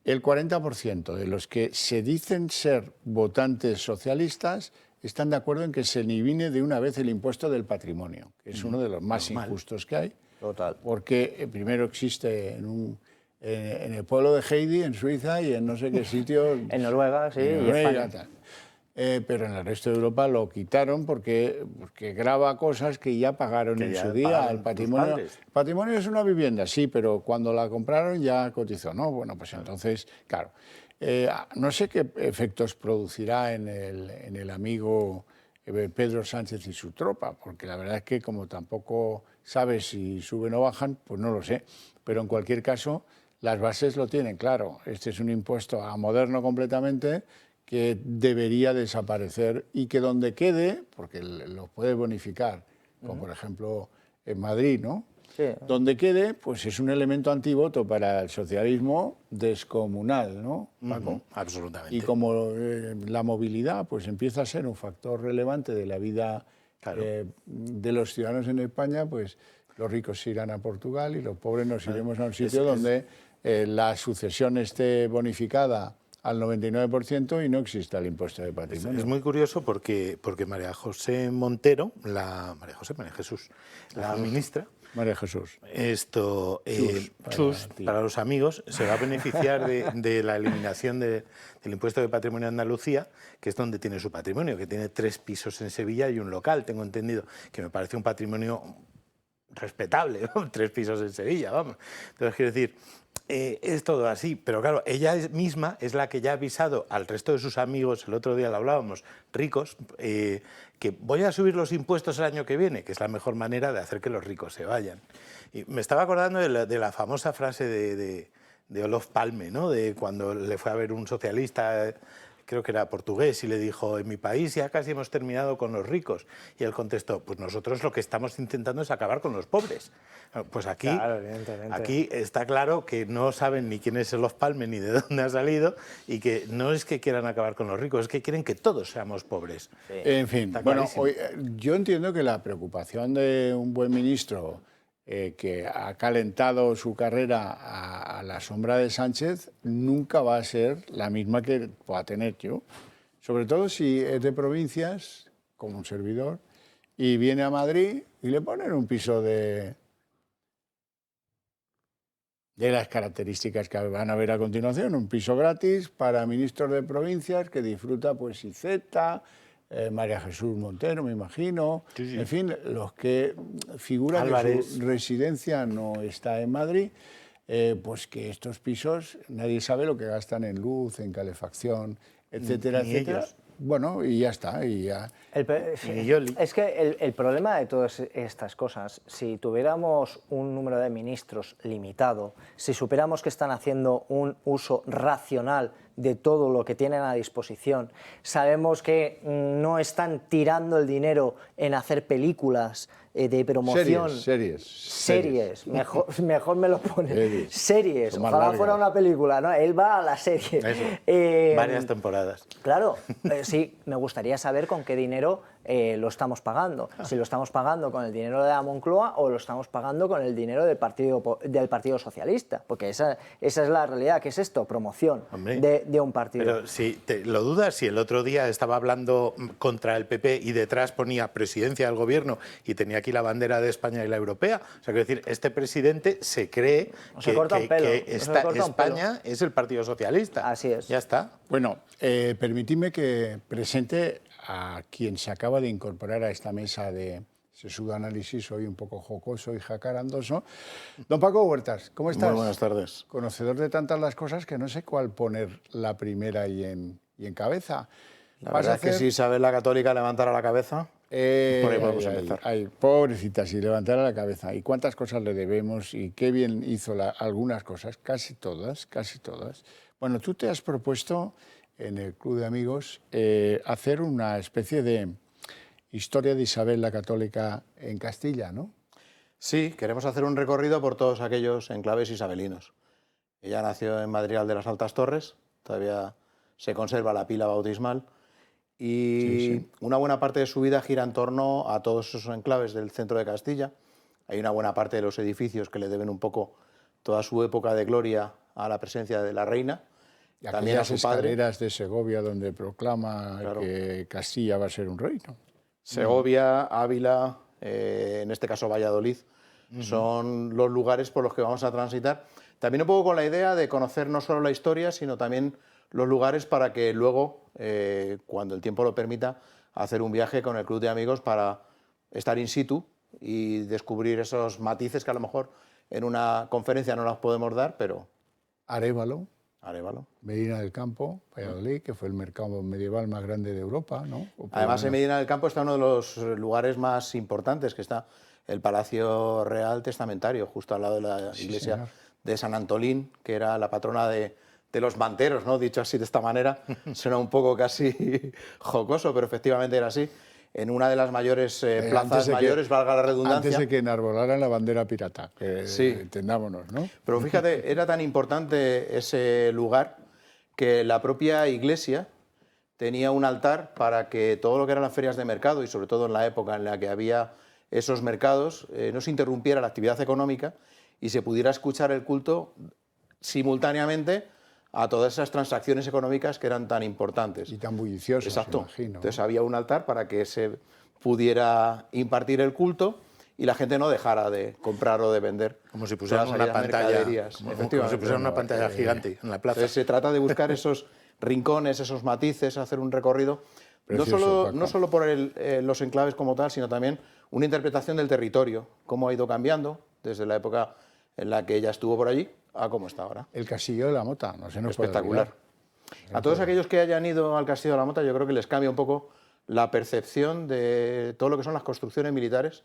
El 40% de los que se dicen ser votantes socialistas están de acuerdo en que se elimine de una vez el impuesto del patrimonio, que es uno de los más injustos que hay. Total. Porque primero existe en el pueblo de Heidi, en Suiza, y en no sé qué sitio... En Noruega, sí, en Noruega, y España. Tal. Pero en el resto de Europa lo quitaron porque grava cosas que ya pagaron que en ya su día. El patrimonio, patrimonio es una vivienda, sí, pero cuando la compraron ya cotizó, ¿no? Bueno, pues entonces, claro. No sé qué efectos producirá en el amigo Pedro Sánchez y su tropa, porque la verdad es que como tampoco sabes si suben o bajan, pues no lo sé. Pero en cualquier caso, las bases lo tienen claro. Este es un impuesto a moderno completamente que debería desaparecer y que donde quede, porque lo puede bonificar, como por ejemplo en Madrid, ¿no? Sí. Donde quede, pues es un elemento antivoto para el socialismo descomunal, ¿no, Paco? Absolutamente. Y como la movilidad pues empieza a ser un factor relevante de la vida de los ciudadanos en España, pues los ricos se irán a Portugal y los pobres nos iremos a un sitio donde la sucesión esté bonificada al 99% y no exista el impuesto de patrimonio. Es muy curioso porque María José Montero, María Jesús, la ministra, María Jesús. Chus, para los amigos, se va a beneficiar de la eliminación del impuesto de patrimonio en Andalucía, que es donde tiene su patrimonio, que tiene 3 pisos en Sevilla y un local, tengo entendido, que me parece un patrimonio respetable, ¿no? 3 pisos en Sevilla, vamos. Entonces, quiero decir, es todo así, pero claro, ella misma es la que ya ha avisado al resto de sus amigos, el otro día lo hablábamos, ricos, que voy a subir los impuestos el año que viene, que es la mejor manera de hacer que los ricos se vayan. Y me estaba acordando de la famosa frase de Olof Palme, ¿no? De cuando le fue a ver un socialista, creo que era portugués, y le dijo, en mi país ya casi hemos terminado con los ricos. Y él contestó, pues nosotros lo que estamos intentando es acabar con los pobres. Pues aquí, claro, aquí está claro que no saben ni quién es Olof Palme ni de dónde ha salido, y que no es que quieran acabar con los ricos, es que quieren que todos seamos pobres. Sí. En fin, bueno, yo entiendo que la preocupación de un buen ministro que ha calentado su carrera a la sombra de Sánchez nunca va a ser la misma que pueda tener yo. Sobre todo si es de provincias, como un servidor, y viene a Madrid y le ponen un piso de las características que van a ver a continuación, un piso gratis para ministros de provincias que disfruta pues Iceta, María Jesús Montero, me imagino, en fin, los que figuran que su residencia no está en Madrid, pues que estos pisos nadie sabe lo que gastan en luz, en calefacción, etcétera, Ni etcétera. ellos. Bueno, y ya está. Y ya. Es que el problema de todas estas cosas, si tuviéramos un número de ministros limitado, si supiéramos que están haciendo un uso racional de todo lo que tienen a disposición, sabemos que no están tirando el dinero en hacer películas de promoción. Series. Mejor me lo pone. Series. Ojalá fuera una película, ¿no? Él va a la serie. Varias temporadas. Claro, sí, me gustaría saber con qué dinero lo estamos pagando. Si lo estamos pagando con el dinero de la Moncloa o lo estamos pagando con el dinero del Partido Socialista, porque esa es la realidad. ¿Qué es esto? Promoción de un partido. Pero si lo dudas, si el otro día estaba hablando contra el PP y detrás ponía presidencia del gobierno y tenía aquí la bandera de España y la europea, o sea, quiero decir, este presidente se cree que España es el Partido Socialista. Así es. Ya está. Bueno, permitidme que presente a quien se acaba de incorporar a esta mesa de sesudo análisis, hoy un poco jocoso y jacarandoso. Don Paco Huertas, ¿cómo estás? Muy buenas tardes. Conocedor de tantas las cosas que no sé cuál poner la primera y en cabeza. La verdad es que si Isabel la Católica levantara la cabeza, por ahí podemos empezar. Pobrecita, si levantara la cabeza. ¿Y cuántas cosas le debemos? Y qué bien hizo algunas cosas, casi todas, casi todas. Bueno, tú te has propuesto en el Club de Amigos hacer una especie de historia de Isabel la Católica en Castilla, ¿no? Sí, queremos hacer un recorrido por todos aquellos enclaves isabelinos. Ella nació en Madrigal de las Altas Torres, todavía se conserva la pila bautismal, y una buena parte de su vida gira en torno a todos esos enclaves del centro de Castilla. Hay una buena parte de los edificios que le deben un poco toda su época de gloria a la presencia de la reina. Y también a su padre. Escaleras de Segovia donde proclama que Castilla va a ser un reino. Segovia, Ávila, en este caso Valladolid, son los lugares por los que vamos a transitar. También un poco con la idea de conocer no solo la historia, sino también los lugares para que luego, cuando el tiempo lo permita, hacer un viaje con el Club de Amigos para estar in situ y descubrir esos matices que a lo mejor en una conferencia no los podemos dar, pero... Arévalo. Arévalo. Medina del Campo, Valladolid, que fue el mercado medieval más grande de Europa, ¿no? Además, en Medina del Campo está uno de los lugares más importantes, que está el Palacio Real Testamentario, justo al lado de la iglesia de San Antolín, que era la patrona de los manteros, ¿no? Dicho así de esta manera, suena un poco casi jocoso, pero efectivamente era así. En una de las mayores plazas mayores, valga la redundancia. Antes de que enarbolaran la bandera pirata, que entendámonos, ¿no? Pero fíjate, era tan importante ese lugar que la propia iglesia tenía un altar para que todo lo que eran las ferias de mercado, y sobre todo en la época en la que había esos mercados, no se interrumpiera la actividad económica y se pudiera escuchar el culto simultáneamente a todas esas transacciones económicas que eran tan importantes. Y tan bulliciosas, exacto. Imagino. Entonces había un altar para que se pudiera impartir el culto y la gente no dejara de comprar o de vender. Como si pusieran una pantalla, como si pusieran una pantalla gigante en la plaza. Entonces se trata de buscar esos rincones, esos matices, hacer un recorrido, no solo por los enclaves como tal, sino también una interpretación del territorio, cómo ha ido cambiando desde la época en la que ella estuvo por allí a cómo está ahora. El Castillo de la Mota, no se nos espectacular. Puede olvidar. A todos aquellos que hayan ido al Castillo de la Mota, yo creo que les cambia un poco la percepción de todo lo que son las construcciones militares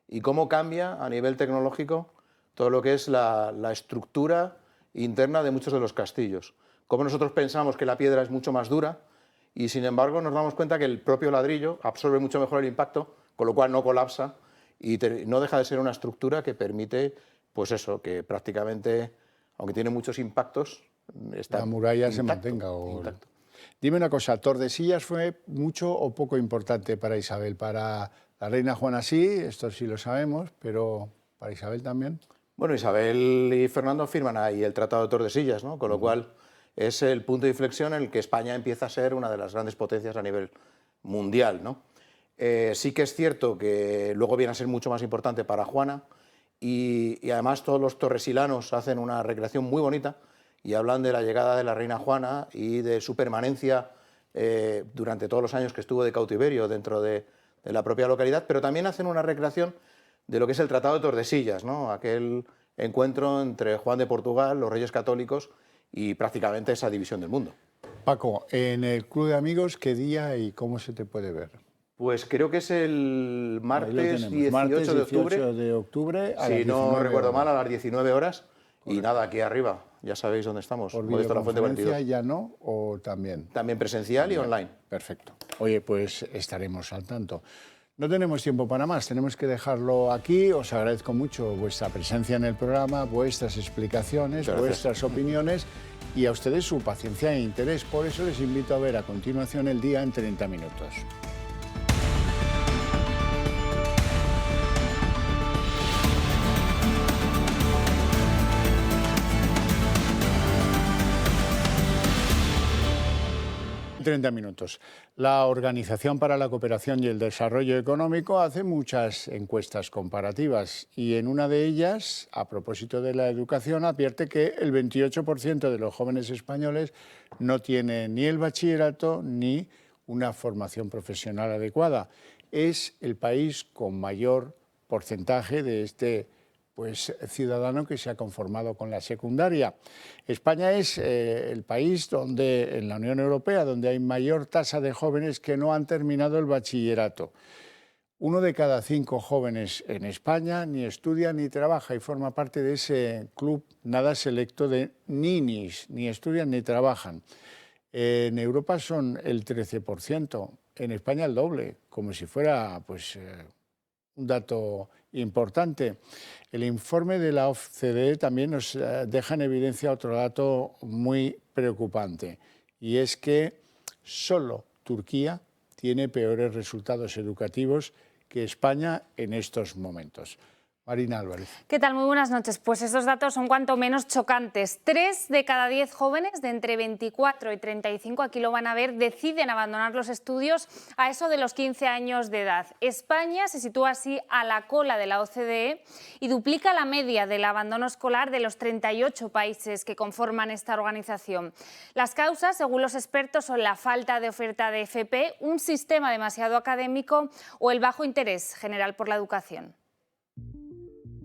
y cómo cambia a nivel tecnológico todo lo que es la estructura interna de muchos de los castillos. Cómo nosotros pensamos que la piedra es mucho más dura y sin embargo nos damos cuenta que el propio ladrillo absorbe mucho mejor el impacto, con lo cual no colapsa y no deja de ser una estructura que permite, pues eso, que prácticamente, aunque tiene muchos impactos, la muralla se mantenga. Dime una cosa, ¿Tordesillas fue mucho o poco importante para Isabel? Para la reina Juana sí, esto sí lo sabemos, pero ¿para Isabel también? Bueno, Isabel y Fernando firman ahí el Tratado de Tordesillas, ¿no? Con lo cual es el punto de inflexión en el que España empieza a ser una de las grandes potencias a nivel mundial, ¿no? Sí que es cierto que luego viene a ser mucho más importante para Juana y además todos los torresilanos hacen una recreación muy bonita y hablan de la llegada de la reina Juana y de su permanencia durante todos los años que estuvo de cautiverio dentro de la propia localidad, pero también hacen una recreación de lo que es el Tratado de Tordesillas, ¿no? Aquel encuentro entre Juan de Portugal, los Reyes Católicos y prácticamente esa división del mundo. Paco, en el Club de Amigos, ¿qué día y cómo se te puede ver? Pues creo que es el martes 18 de octubre. Si no recuerdo mal, a las 19 horas. Correcto. Y nada, aquí arriba, ya sabéis dónde estamos. ¿Por videoconferencia ya no o también? También presencial y online. Perfecto. Oye, pues estaremos al tanto. No tenemos tiempo para más, tenemos que dejarlo aquí. Os agradezco mucho vuestra presencia en el programa, vuestras explicaciones, vuestras opiniones y a ustedes su paciencia e interés. Por eso les invito a ver a continuación El Día en 30 minutos. La Organización para la Cooperación y el Desarrollo Económico hace muchas encuestas comparativas y en una de ellas, a propósito de la educación, advierte que el 28% de los jóvenes españoles no tiene ni el bachillerato ni una formación profesional adecuada. Es el país con mayor porcentaje de este ciudadano que se ha conformado con la secundaria. España es el país donde, en la Unión Europea, donde hay mayor tasa de jóvenes que no han terminado el bachillerato. 1 de cada 5 jóvenes en España ni estudia ni trabaja y forma parte de ese club nada selecto de ninis, ni estudian ni trabajan. En Europa son el 13%, en España el doble, como si fuera un dato importante. El informe de la OCDE también nos deja en evidencia otro dato muy preocupante y es que solo Turquía tiene peores resultados educativos que España en estos momentos. Marina Álvarez. ¿Qué tal? Muy buenas noches. Pues estos datos son cuanto menos chocantes. 3 de cada 10 jóvenes de entre 24 y 35, aquí lo van a ver, deciden abandonar los estudios a eso de los 15 años de edad. España se sitúa así a la cola de la OCDE y duplica la media del abandono escolar de los 38 países que conforman esta organización. Las causas, según los expertos, son la falta de oferta de FP, un sistema demasiado académico o el bajo interés general por la educación.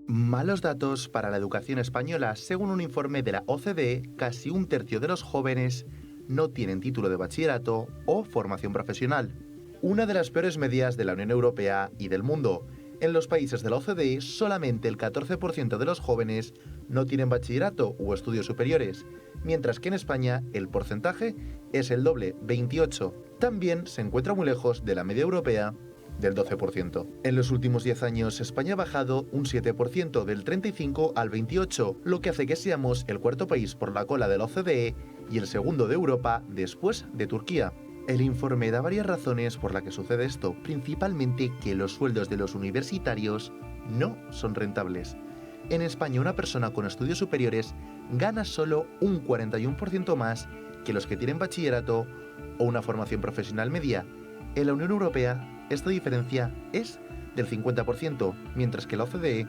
Malos datos para la educación española. Según un informe de la OCDE, casi un tercio de los jóvenes no tienen título de bachillerato o formación profesional. Una de las peores medias de la Unión Europea y del mundo. En los países de la OCDE, solamente el 14% de los jóvenes no tienen bachillerato u estudios superiores, mientras que en España el porcentaje es el doble, 28%. También se encuentra muy lejos de la media europea del 12%. En los últimos 10 años, España ha bajado un 7%, del 35 al 28, lo que hace que seamos el cuarto país por la cola de la OCDE y el segundo de Europa después de Turquía. El informe da varias razones por las que sucede esto, principalmente que los sueldos de los universitarios no son rentables. En España, una persona con estudios superiores gana solo un 41% más que los que tienen bachillerato o una formación profesional media. En la Unión Europea, esta diferencia es del 50%, mientras que la OCDE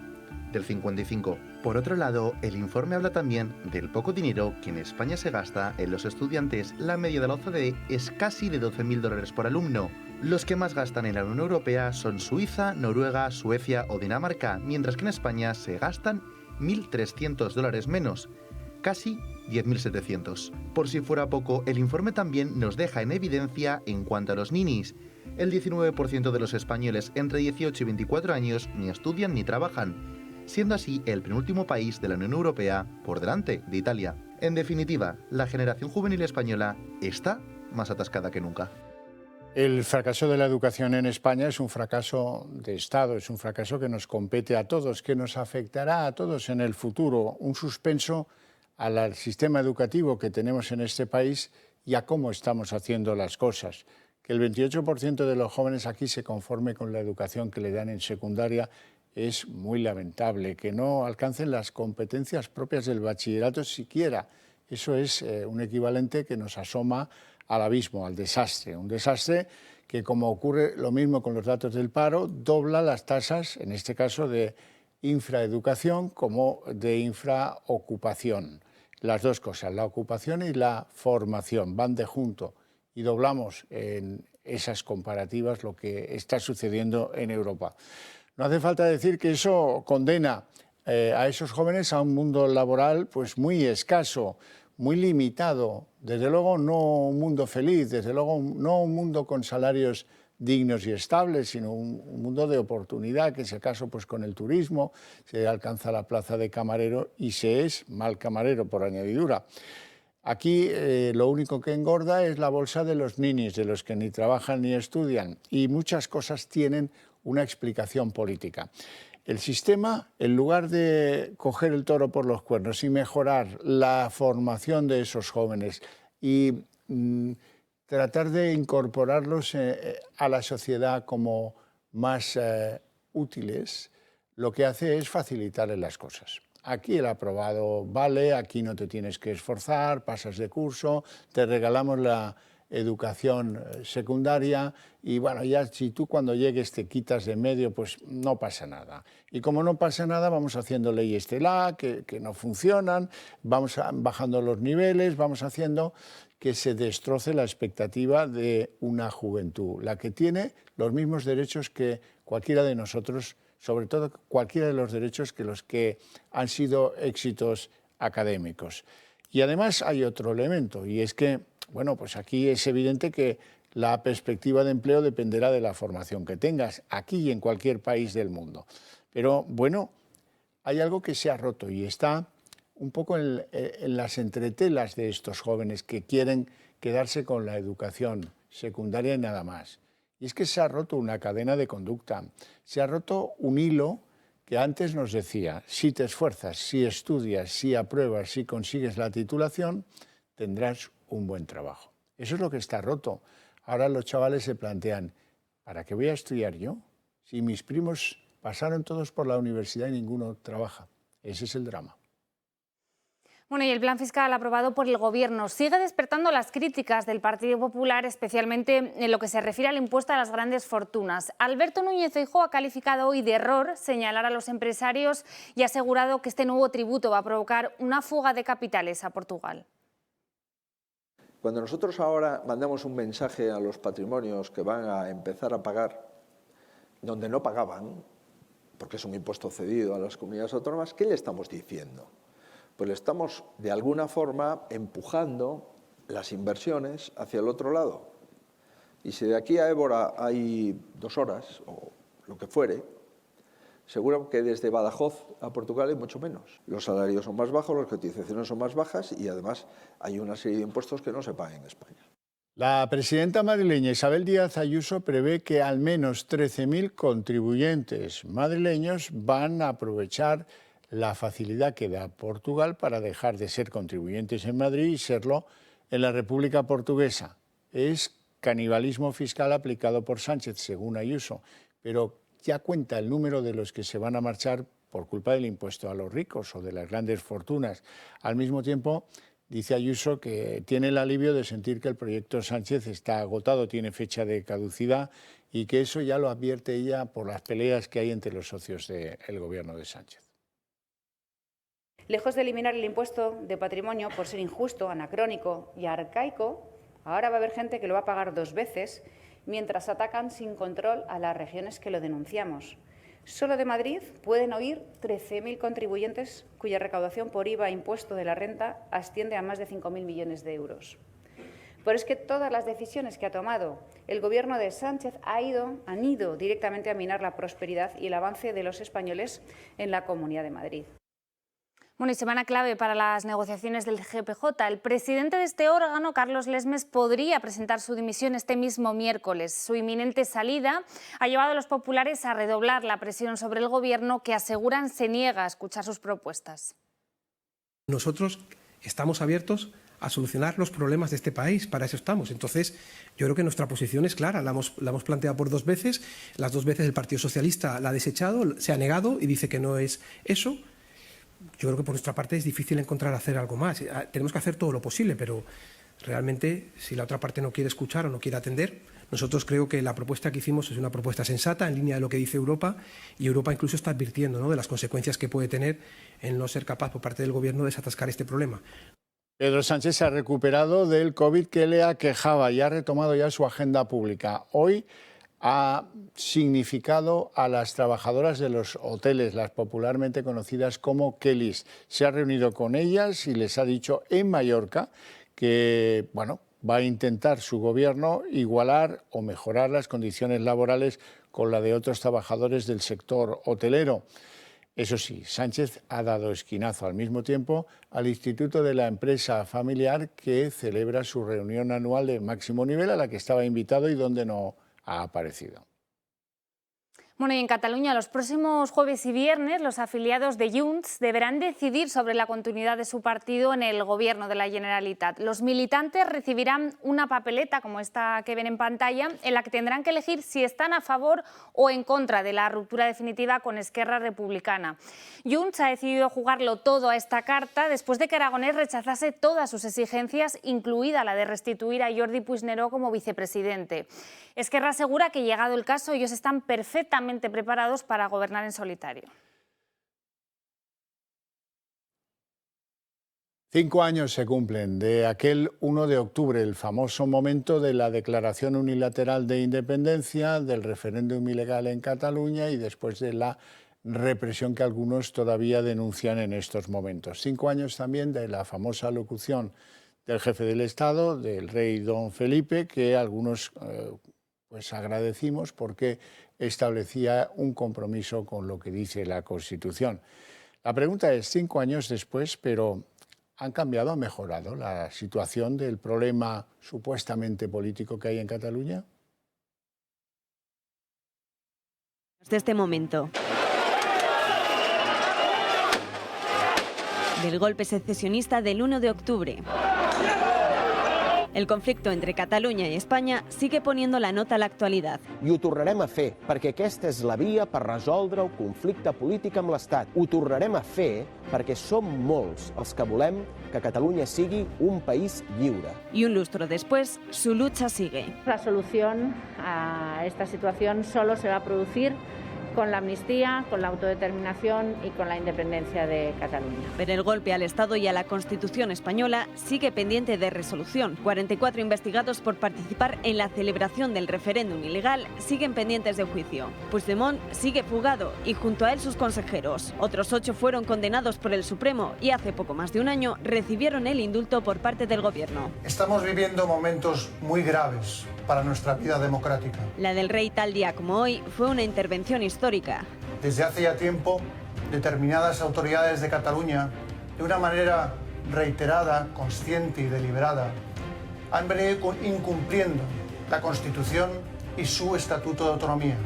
del 55%. Por otro lado, el informe habla también del poco dinero que en España se gasta en los estudiantes. La media de la OCDE es casi de $12.000 por alumno. Los que más gastan en la Unión Europea son Suiza, Noruega, Suecia o Dinamarca, mientras que en España se gastan $1.300 menos, casi 10.700. Por si fuera poco, el informe también nos deja en evidencia en cuanto a los ninis. El 19% de los españoles entre 18 y 24 años ni estudian ni trabajan, siendo así el penúltimo país de la Unión Europea por delante de Italia. En definitiva, la generación juvenil española está más atascada que nunca. El fracaso de la educación en España es un fracaso de Estado, es un fracaso que nos compete a todos, que nos afectará a todos en el futuro, un suspenso al sistema educativo que tenemos en este país y a cómo estamos haciendo las cosas. Que el 28% de los jóvenes aquí se conforme con la educación que le dan en secundaria es muy lamentable. Que no alcancen las competencias propias del bachillerato siquiera Eso es un equivalente que nos asoma al abismo, al desastre. Un desastre que, como ocurre lo mismo con los datos del paro, dobla las tasas, en este caso de infraeducación como de infraocupación. Las dos cosas, la ocupación y la formación, van de junto y doblamos en esas comparativas lo que está sucediendo en Europa. No hace falta decir que eso condena a esos jóvenes a un mundo laboral pues muy escaso, muy limitado, desde luego no un mundo feliz, desde luego no un mundo con salarios dignos y estables, sino un mundo de oportunidad, que si acaso pues con el turismo se alcanza la plaza de camarero y se es mal camarero por añadidura. Aquí lo único que engorda es la bolsa de los ninis, de los que ni trabajan ni estudian, y muchas cosas tienen una explicación política. El sistema, en lugar de coger el toro por los cuernos y mejorar la formación de esos jóvenes y tratar de incorporarlos a la sociedad como más útiles, lo que hace es facilitarles las cosas. Aquí el aprobado vale, aquí no te tienes que esforzar, pasas de curso, te regalamos la educación secundaria y bueno, ya si tú cuando llegues te quitas de medio, pues no pasa nada. Y como no pasa nada, vamos haciendo leyes TELA que no funcionan, vamos bajando los niveles, vamos haciendo que se destroce la expectativa de una juventud, la que tiene los mismos derechos que cualquiera de nosotros, sobre todo cualquiera de los derechos que los que han sido éxitos académicos. Y además hay otro elemento, y es que bueno, pues aquí es evidente que la perspectiva de empleo dependerá de la formación que tengas, aquí y en cualquier país del mundo. Pero bueno, hay algo que se ha roto y está un poco en las entretelas de estos jóvenes que quieren quedarse con la educación secundaria y nada más. Y es que se ha roto una cadena de conducta, se ha roto un hilo que antes nos decía, si te esfuerzas, si estudias, si apruebas, si consigues la titulación, tendrás un buen trabajo. Eso es lo que está roto. Ahora los chavales se plantean, ¿para qué voy a estudiar yo? Si mis primos pasaron todos por la universidad y ninguno trabaja. Ese es el drama. Bueno, y el plan fiscal aprobado por el Gobierno sigue despertando las críticas del Partido Popular, especialmente en lo que se refiere al impuesto a las grandes fortunas. Alberto Núñez Feijóo ha calificado hoy de error señalar a los empresarios y ha asegurado que este nuevo tributo va a provocar una fuga de capitales a Portugal. Cuando nosotros ahora mandamos un mensaje a los patrimonios que van a empezar a pagar donde no pagaban, porque es un impuesto cedido a las comunidades autónomas, ¿qué le estamos diciendo? Pues le estamos de alguna forma empujando las inversiones hacia el otro lado. Y si de aquí a Évora hay 2 horas o lo que fuere, seguro que desde Badajoz a Portugal hay mucho menos. Los salarios son más bajos, las cotizaciones son más bajas y además hay una serie de impuestos que no se pagan en España. La presidenta madrileña Isabel Díaz Ayuso prevé que al menos 13.000 contribuyentes madrileños van a aprovechar la facilidad que da Portugal para dejar de ser contribuyentes en Madrid y serlo en la República Portuguesa. Es canibalismo fiscal aplicado por Sánchez, según Ayuso, pero ya cuenta el número de los que se van a marchar por culpa del impuesto a los ricos o de las grandes fortunas. Al mismo tiempo, dice Ayuso que tiene el alivio de sentir que el proyecto Sánchez está agotado, tiene fecha de caducidad y que eso ya lo advierte ella por las peleas que hay entre los socios del gobierno de Sánchez. Lejos de eliminar el impuesto de patrimonio por ser injusto, anacrónico y arcaico, ahora va a haber gente que lo va a pagar 2 veces mientras atacan sin control a las regiones que lo denunciamos. Solo de Madrid pueden oír 13.000 contribuyentes cuya recaudación por IVA e impuesto de la renta asciende a más de 5.000 millones de euros. Pero es que todas las decisiones que ha tomado el Gobierno de Sánchez han ido directamente a minar la prosperidad y el avance de los españoles en la Comunidad de Madrid. Bueno, y semana clave para las negociaciones del GPJ. El presidente de este órgano, Carlos Lesmes, podría presentar su dimisión este mismo miércoles. Su inminente salida ha llevado a los populares a redoblar la presión sobre el Gobierno, que aseguran se niega a escuchar sus propuestas. Nosotros estamos abiertos a solucionar los problemas de este país, para eso estamos. Entonces, yo creo que nuestra posición es clara, la hemos planteado por 2 veces, las 2 veces el Partido Socialista la ha desechado, se ha negado y dice que no es eso. yo creo que por nuestra parte es difícil encontrar hacer algo más. Tenemos que hacer todo lo posible, pero realmente si la otra parte no quiere escuchar o no quiere atender, nosotros creo que la propuesta que hicimos es una propuesta sensata, en línea de lo que dice Europa, y Europa incluso está advirtiendo, ¿no?, de las consecuencias que puede tener en no ser capaz por parte del Gobierno de desatascar este problema. Pedro Sánchez se ha recuperado del COVID que le aquejaba y ha retomado ya su agenda pública. Hoy ha significado a las trabajadoras de los hoteles, las popularmente conocidas como Kellys. Se ha reunido con ellas y les ha dicho en Mallorca que, bueno, va a intentar su gobierno igualar o mejorar las condiciones laborales con la de otros trabajadores del sector hotelero. Eso sí, Sánchez ha dado esquinazo al mismo tiempo al Instituto de la Empresa Familiar, que celebra su reunión anual de máximo nivel a la que estaba invitado y donde no ha aparecido. Bueno, y en Cataluña, los próximos jueves y viernes, los afiliados de Junts deberán decidir sobre la continuidad de su partido en el gobierno de la Generalitat. Los militantes recibirán una papeleta, como esta que ven en pantalla, en la que tendrán que elegir si están a favor o en contra de la ruptura definitiva con Esquerra Republicana. Junts ha decidido jugarlo todo a esta carta después de que Aragonès rechazase todas sus exigencias, incluida la de restituir a Jordi Puigneró como vicepresidente. Esquerra asegura que, llegado el caso, ellos están perfectamente preparados para gobernar en solitario. 5 años se cumplen de aquel 1 de octubre, el famoso momento de la declaración unilateral de independencia, del referéndum ilegal en Cataluña y después de la represión que algunos todavía denuncian en estos momentos. 5 años también de la famosa locución del jefe del Estado, del rey don Felipe, que algunos pues agradecimos porque establecía un compromiso con lo que dice la Constitución. La pregunta es, 5 años después, pero ¿han cambiado, ha mejorado la situación del problema supuestamente político que hay en Cataluña? De este momento. Del golpe secesionista del 1 de octubre. El conflicto entre Catalunya i Espanya sigue poniendo la nota a l'actualitat. I ho tornarem a fer, perquè aquesta és la via per resoldre el conflicte polític amb l'Estat. Ho tornarem a fer perquè som molts els que volem que Catalunya sigui un país lliure. Y un lustro después, su lucha sigue. La solución a esta situación solo se va a producir con la amnistía, con la autodeterminación y con la independencia de Cataluña. Pero el golpe al Estado y a la Constitución española sigue pendiente de resolución. 44 investigados por participar en la celebración del referéndum ilegal siguen pendientes de juicio. Puigdemont sigue fugado y junto a él sus consejeros. Otros 8 fueron condenados por el Supremo y hace poco más de un año recibieron el indulto por parte del gobierno. Estamos viviendo momentos muy graves para nuestra vida democrática. La del rey tal día como hoy fue una intervención histórica. Desde hace ya tiempo, determinadas autoridades de Cataluña, de una manera reiterada, consciente y deliberada, han venido incumpliendo la Constitución y su Estatuto de Autonomía.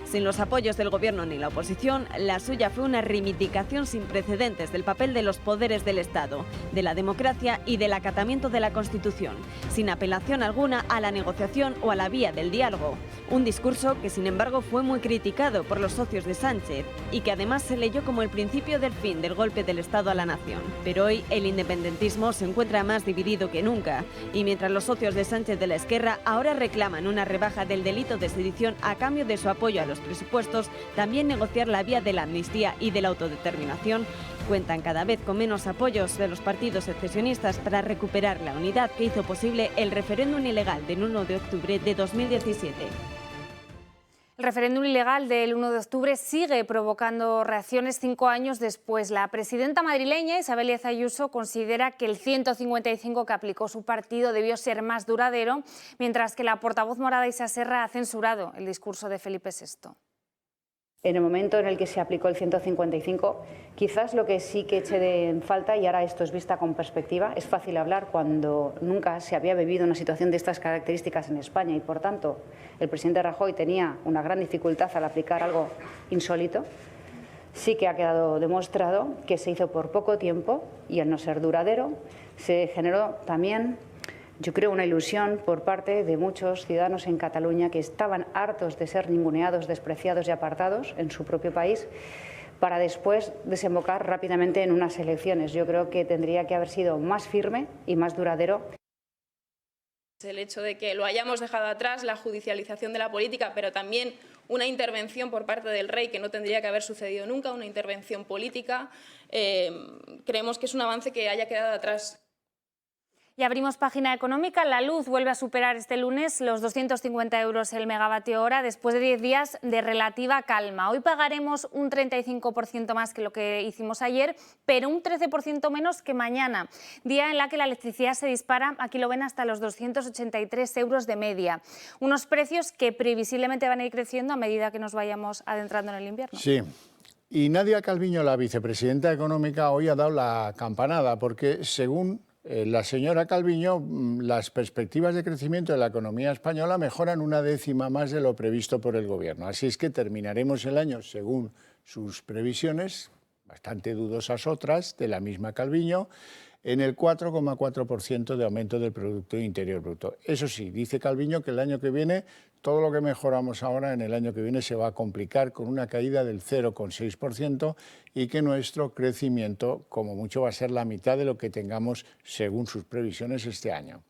Sin los apoyos del gobierno ni la oposición, la suya fue una reivindicación sin precedentes del papel de los poderes del Estado, de la democracia y del acatamiento de la Constitución, sin apelación alguna a la negociación o a la vía del diálogo. Un discurso que, sin embargo, fue muy criticado por los socios de Sánchez y que además se leyó como el principio del fin del golpe del Estado a la nación. Pero hoy el independentismo se encuentra más dividido que nunca y mientras los socios de Sánchez de la Esquerra ahora reclaman una rebaja del delito de sedición a cambio de su apoyo a los presupuestos, también negociar la vía de la amnistía y de la autodeterminación, cuentan cada vez con menos apoyos de los partidos secesionistas para recuperar la unidad que hizo posible el referéndum ilegal del 1 de octubre de 2017. El referéndum ilegal del 1 de octubre sigue provocando reacciones 5 años después. La presidenta madrileña, Isabel Díaz Ayuso, considera que el 155 que aplicó su partido debió ser más duradero, mientras que la portavoz morada Isa Serra ha censurado el discurso de Felipe VI. En el momento en el que se aplicó el 155, quizás lo que sí que eché en falta, y ahora esto es vista con perspectiva, es fácil hablar cuando nunca se había vivido una situación de estas características en España y, por tanto, el presidente Rajoy tenía una gran dificultad al aplicar algo insólito. Sí que ha quedado demostrado que se hizo por poco tiempo y, al no ser duradero, se generó también, yo creo, una ilusión por parte de muchos ciudadanos en Cataluña que estaban hartos de ser ninguneados, despreciados y apartados en su propio país, para después desembocar rápidamente en unas elecciones. Yo creo que tendría que haber sido más firme y más duradero. El hecho de que lo hayamos dejado atrás, la judicialización de la política, pero también una intervención por parte del rey que no tendría que haber sucedido nunca, una intervención política, creemos que es un avance que haya quedado atrás. Y abrimos página económica. La luz vuelve a superar este lunes los 250 euros el megavatio hora después de 10 días de relativa calma. Hoy pagaremos un 35% más que lo que hicimos ayer, pero un 13% menos que mañana, día en la que la electricidad se dispara, aquí lo ven, hasta los 283 euros de media. Unos precios que previsiblemente van a ir creciendo a medida que nos vayamos adentrando en el invierno. Sí. Y Nadia Calviño, la vicepresidenta económica, hoy ha dado la campanada porque, según la señora Calviño, las perspectivas de crecimiento de la economía española mejoran una décima más de lo previsto por el Gobierno. Así es que terminaremos el año, según sus previsiones, bastante dudosas otras, de la misma Calviño, en el 4,4% de aumento del Producto Interior Bruto. Eso sí, dice Calviño que el año que viene, todo lo que mejoramos ahora en el año que viene se va a complicar con una caída del 0,6% y que nuestro crecimiento, como mucho, va a ser la mitad de lo que tengamos según sus previsiones este año.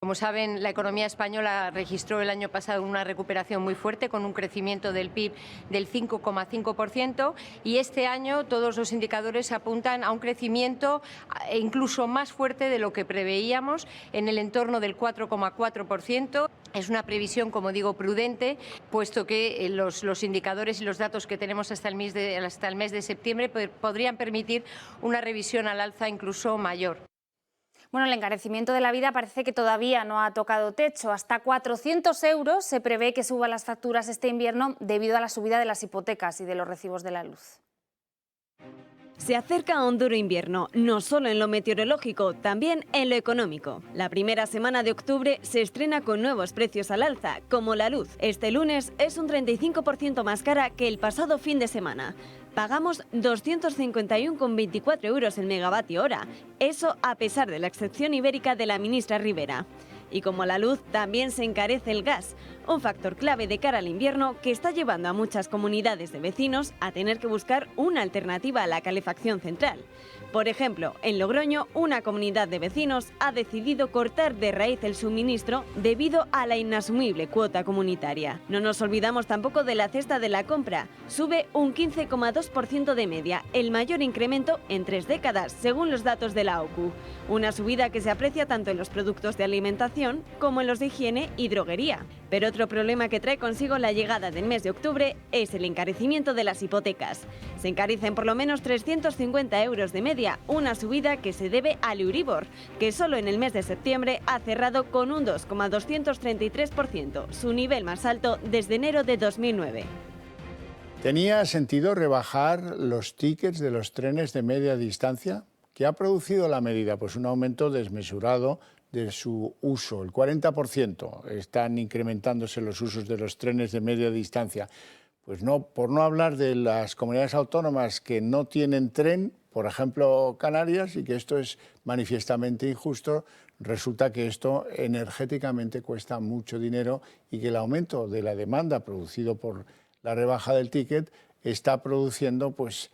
Como saben, la economía española registró el año pasado una recuperación muy fuerte con un crecimiento del PIB del 5,5% y este año todos los indicadores apuntan a un crecimiento incluso más fuerte de lo que preveíamos, en el entorno del 4,4%. Es una previsión, como digo, prudente, puesto que los indicadores y los datos que tenemos hasta el mes de septiembre podrían permitir una revisión al alza incluso mayor. Bueno, el encarecimiento de la vida parece que todavía no ha tocado techo. Hasta 400 euros se prevé que suban las facturas este invierno debido a la subida de las hipotecas y de los recibos de la luz. Se acerca un duro invierno, no solo en lo meteorológico, también en lo económico. La primera semana de octubre se estrena con nuevos precios al alza, como la luz. Este lunes es un 35% más cara que el pasado fin de semana. Pagamos 251,24 euros el megavatio hora, eso a pesar de la excepción ibérica de la ministra Rivera. Y como la luz, también se encarece el gas, un factor clave de cara al invierno que está llevando a muchas comunidades de vecinos a tener que buscar una alternativa a la calefacción central. Por ejemplo, en Logroño, una comunidad de vecinos ha decidido cortar de raíz el suministro debido a la inasumible cuota comunitaria. No nos olvidamos tampoco de la cesta de la compra. Sube un 15,2% de media, el mayor incremento en 3 décadas, según los datos de la OCU. Una subida que se aprecia tanto en los productos de alimentación como en los de higiene y droguería. Pero otro problema que trae consigo la llegada del mes de octubre es el encarecimiento de las hipotecas. Se encarecen por lo menos 350 euros de media, una subida que se debe al Euribor, que solo en el mes de septiembre ha cerrado con un 2,233%, su nivel más alto desde enero de 2009. ¿Tenía sentido rebajar los tickets de los trenes de media distancia? ¿Qué ha producido la medida? Pues un aumento desmesurado de su uso, el 40% están incrementándose los usos de los trenes de media distancia. Pues no, por no hablar de las comunidades autónomas que no tienen tren, por ejemplo Canarias, y que esto es manifiestamente injusto, resulta que esto energéticamente cuesta mucho dinero y que el aumento de la demanda producido por la rebaja del ticket está produciendo pues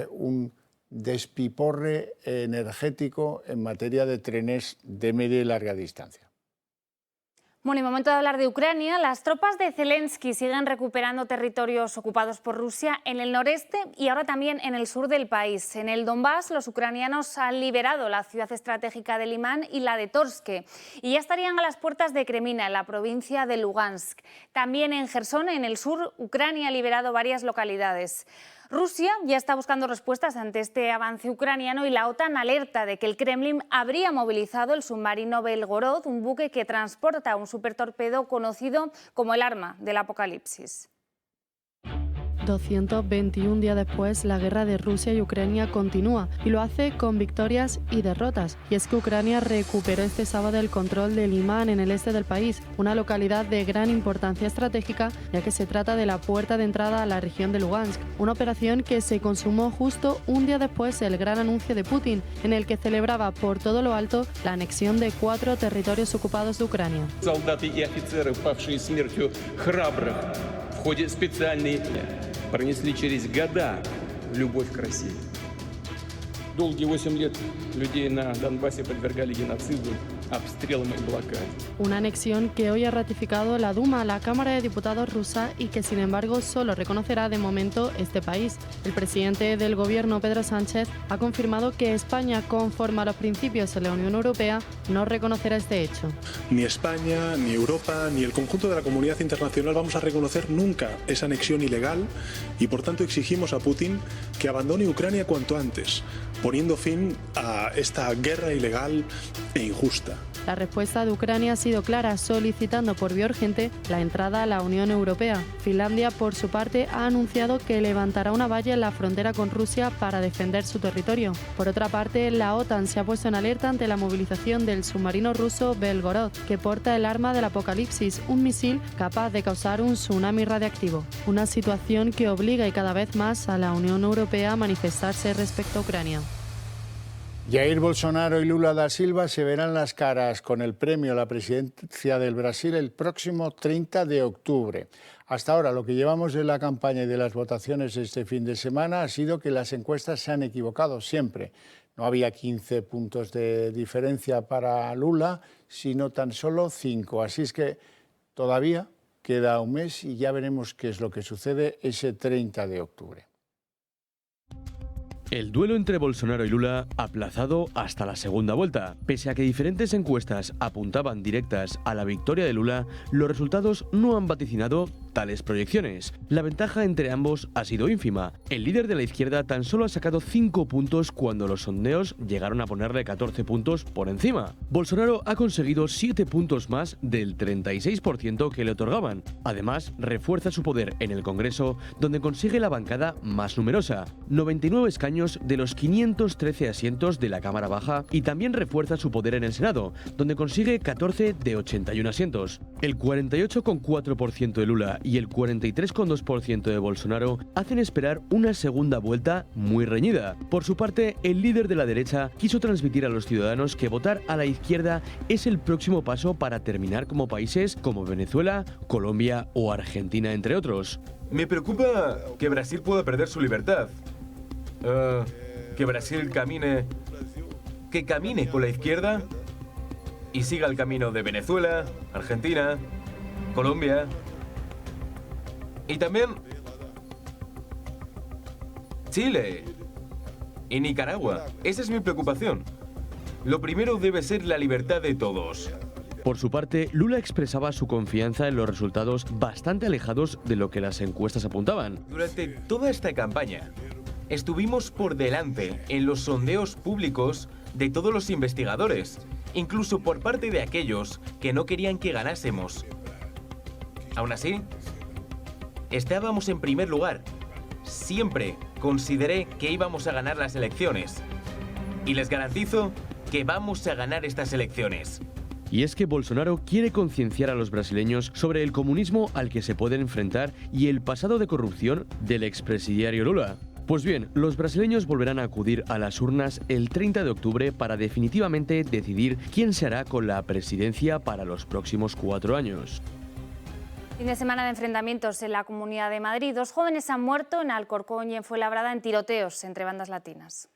un despiporre energético en materia de trenes de media y larga distancia. Bueno, y momento de hablar de Ucrania. Las tropas de Zelensky siguen recuperando territorios ocupados por Rusia en el noreste y ahora también en el sur del país. En el Donbass, los ucranianos han liberado la ciudad estratégica de Limán y la de Torske y ya estarían a las puertas de Kremina, en la provincia de Lugansk. También en Jersón, en el sur, Ucrania ha liberado varias localidades. Rusia ya está buscando respuestas ante este avance ucraniano y la OTAN alerta de que el Kremlin habría movilizado el submarino Belgorod, un buque que transporta un supertorpedo conocido como el arma del apocalipsis. 221 días después, la guerra de Rusia y Ucrania continúa y lo hace con victorias y derrotas. Y es que Ucrania recuperó este sábado el control de Limán, en el este del país, una localidad de gran importancia estratégica, ya que se trata de la puerta de entrada a la región de Lugansk. Una operación que se consumó justo un día después del gran anuncio de Putin, en el que celebraba por todo lo alto la anexión de 4 territorios ocupados de Ucrania. Солдаты и офицеры, павшие смертью храбрых в ходе специальной пронесли через года любовь к России. Долгие 8 лет людей на Донбассе подвергали геноциду, обстрелам y блокаде. Una anexión que hoy ha ratificado la Duma, la Cámara de Diputados rusa, y que sin embargo solo reconocerá de momento este país. El presidente del gobierno, Pedro Sánchez, ha confirmado que España, conforme a los principios de la Unión Europea, no reconocerá este hecho. Ni España, ni Europa, ni el conjunto de la comunidad internacional vamos a reconocer nunca esa anexión ilegal y por tanto exigimos a Putin que abandone Ucrania cuanto antes, poniendo fin a esta guerra ilegal e injusta. La respuesta de Ucrania ha sido clara, solicitando por vía urgente la entrada a la Unión Europea. Finlandia, por su parte, ha anunciado que levantará una valla en la frontera con Rusia para defender su territorio. Por otra parte, la OTAN se ha puesto en alerta ante la movilización del submarino ruso Belgorod, que porta el arma del apocalipsis, un misil capaz de causar un tsunami radiactivo. Una situación que obliga y cada vez más a la Unión Europea a manifestarse respecto a Ucrania. Jair Bolsonaro y Lula da Silva se verán las caras con el premio a la presidencia del Brasil el próximo 30 de octubre. Hasta ahora, lo que llevamos de la campaña y de las votaciones este fin de semana ha sido que las encuestas se han equivocado siempre. No había 15 puntos de diferencia para Lula, sino tan solo 5. Así es que todavía queda un mes y ya veremos qué es lo que sucede ese 30 de octubre. El duelo entre Bolsonaro y Lula aplazado hasta la segunda vuelta. Pese a que diferentes encuestas apuntaban directas a la victoria de Lula, los resultados no han vaticinado tales proyecciones. La ventaja entre ambos ha sido ínfima. El líder de la izquierda tan solo ha sacado 5 puntos cuando los sondeos llegaron a ponerle 14 puntos por encima. Bolsonaro ha conseguido 7 puntos más del 36% que le otorgaban. Además, refuerza su poder en el Congreso, donde consigue la bancada más numerosa, 99 escaños de los 513 asientos de la Cámara Baja, y también refuerza su poder en el Senado, donde consigue 14 de 81 asientos. El 48,4% de Lula y el 43,2% de Bolsonaro hacen esperar una segunda vuelta muy reñida. Por su parte, el líder de la derecha quiso transmitir a los ciudadanos que votar a la izquierda es el próximo paso para terminar como países como Venezuela, Colombia o Argentina, entre otros. Me preocupa que Brasil pueda perder su libertad. Que Brasil camine con la izquierda y siga el camino de Venezuela, Argentina, Colombia y también Chile y Nicaragua. Esa es mi preocupación. Lo primero debe ser la libertad de todos. Por su parte, Lula expresaba su confianza en los resultados bastante alejados de lo que las encuestas apuntaban. Durante toda esta campaña, estuvimos por delante en los sondeos públicos de todos los investigadores, incluso por parte de aquellos que no querían que ganásemos. Aún así, estábamos en primer lugar. Siempre consideré que íbamos a ganar las elecciones. Y les garantizo que vamos a ganar estas elecciones. Y es que Bolsonaro quiere concienciar a los brasileños sobre el comunismo al que se pueden enfrentar y el pasado de corrupción del expresidiario Lula. Pues bien, los brasileños volverán a acudir a las urnas el 30 de octubre para definitivamente decidir quién se hará con la presidencia para los próximos 4 años. Fin de semana de enfrentamientos en la Comunidad de Madrid. 2 jóvenes han muerto en Alcorcón y en Fuenlabrada en tiroteos entre bandas latinas.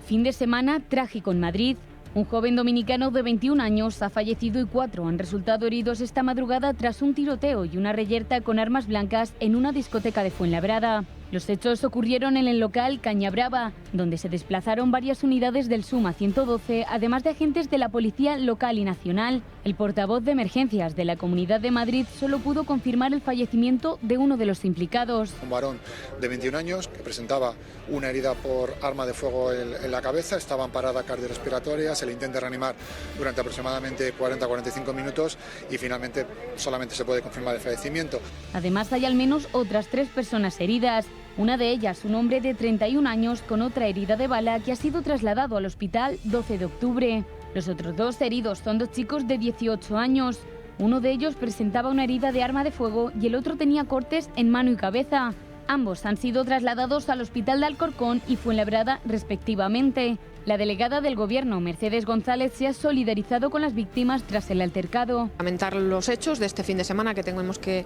Fin de semana trágico en Madrid. Un joven dominicano de 21 años ha fallecido y 4 han resultado heridos esta madrugada tras un tiroteo y una reyerta con armas blancas en una discoteca de Fuenlabrada. Los hechos ocurrieron en el local Caña Brava, donde se desplazaron varias unidades del SUMA 112, además de agentes de la Policía Local y Nacional. El portavoz de emergencias de la Comunidad de Madrid solo pudo confirmar el fallecimiento de uno de los implicados. Un varón de 21 años que presentaba una herida por arma de fuego en la cabeza, estaba en parada cardiorrespiratoria, se le intenta reanimar durante aproximadamente 40-45 minutos y finalmente solamente se puede confirmar el fallecimiento. Además, hay al menos otras 3 personas heridas. Una de ellas, un hombre de 31 años con otra herida de bala que ha sido trasladado al hospital 12 de octubre. Los otros 2 heridos son 2 chicos de 18 años. Uno de ellos presentaba una herida de arma de fuego y el otro tenía cortes en mano y cabeza. Ambos han sido trasladados al Hospital de Alcorcón y Fuenlabrada respectivamente. La delegada del Gobierno, Mercedes González, se ha solidarizado con las víctimas tras el altercado. Lamentar los hechos de este fin de semana que tenemos que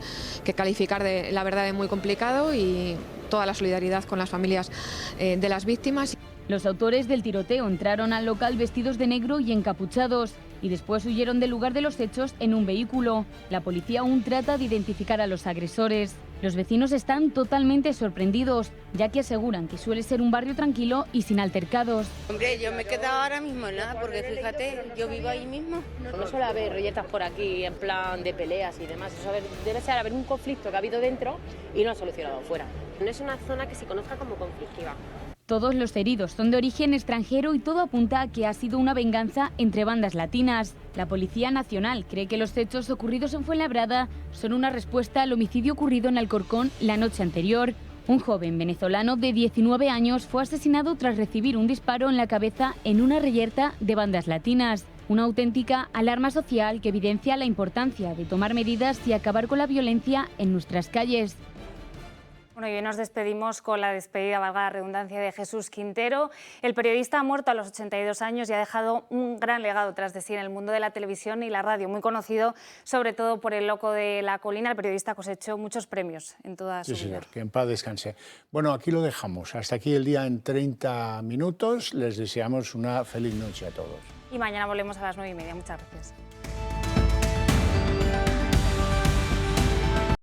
calificar de, la verdad, de muy complicado, y toda la solidaridad con las familias de las víctimas. Los autores del tiroteo entraron al local vestidos de negro y encapuchados y después huyeron del lugar de los hechos en un vehículo. La policía aún trata de identificar a los agresores. Los vecinos están totalmente sorprendidos, ya que aseguran que suele ser un barrio tranquilo y sin altercados. Hombre, yo me he quedado ahora mismo en nada, porque fíjate, yo vivo ahí mismo. No suele haber rolletas por aquí en plan de peleas y demás. Eso debe ser haber un conflicto que ha habido dentro y no ha solucionado fuera. No es una zona que se conozca como conflictiva. Todos los heridos son de origen extranjero y todo apunta a que ha sido una venganza entre bandas latinas. La Policía Nacional cree que los hechos ocurridos en Fuenlabrada son una respuesta al homicidio ocurrido en Alcorcón la noche anterior. Un joven venezolano de 19 años fue asesinado tras recibir un disparo en la cabeza en una reyerta de bandas latinas. Una auténtica alarma social que evidencia la importancia de tomar medidas y acabar con la violencia en nuestras calles. Bueno, y hoy nos despedimos con la despedida, valga la redundancia, de Jesús Quintero. El periodista ha muerto a los 82 años y ha dejado un gran legado tras de sí en el mundo de la televisión y la radio, muy conocido sobre todo por El loco de la colina. El periodista cosechó muchos premios en toda su vida. Sí, señor, que en paz descanse. Bueno, aquí lo dejamos. Hasta aquí el día en 30 minutos. Les deseamos una feliz noche a todos. Y mañana volvemos a las 9:30. Muchas gracias.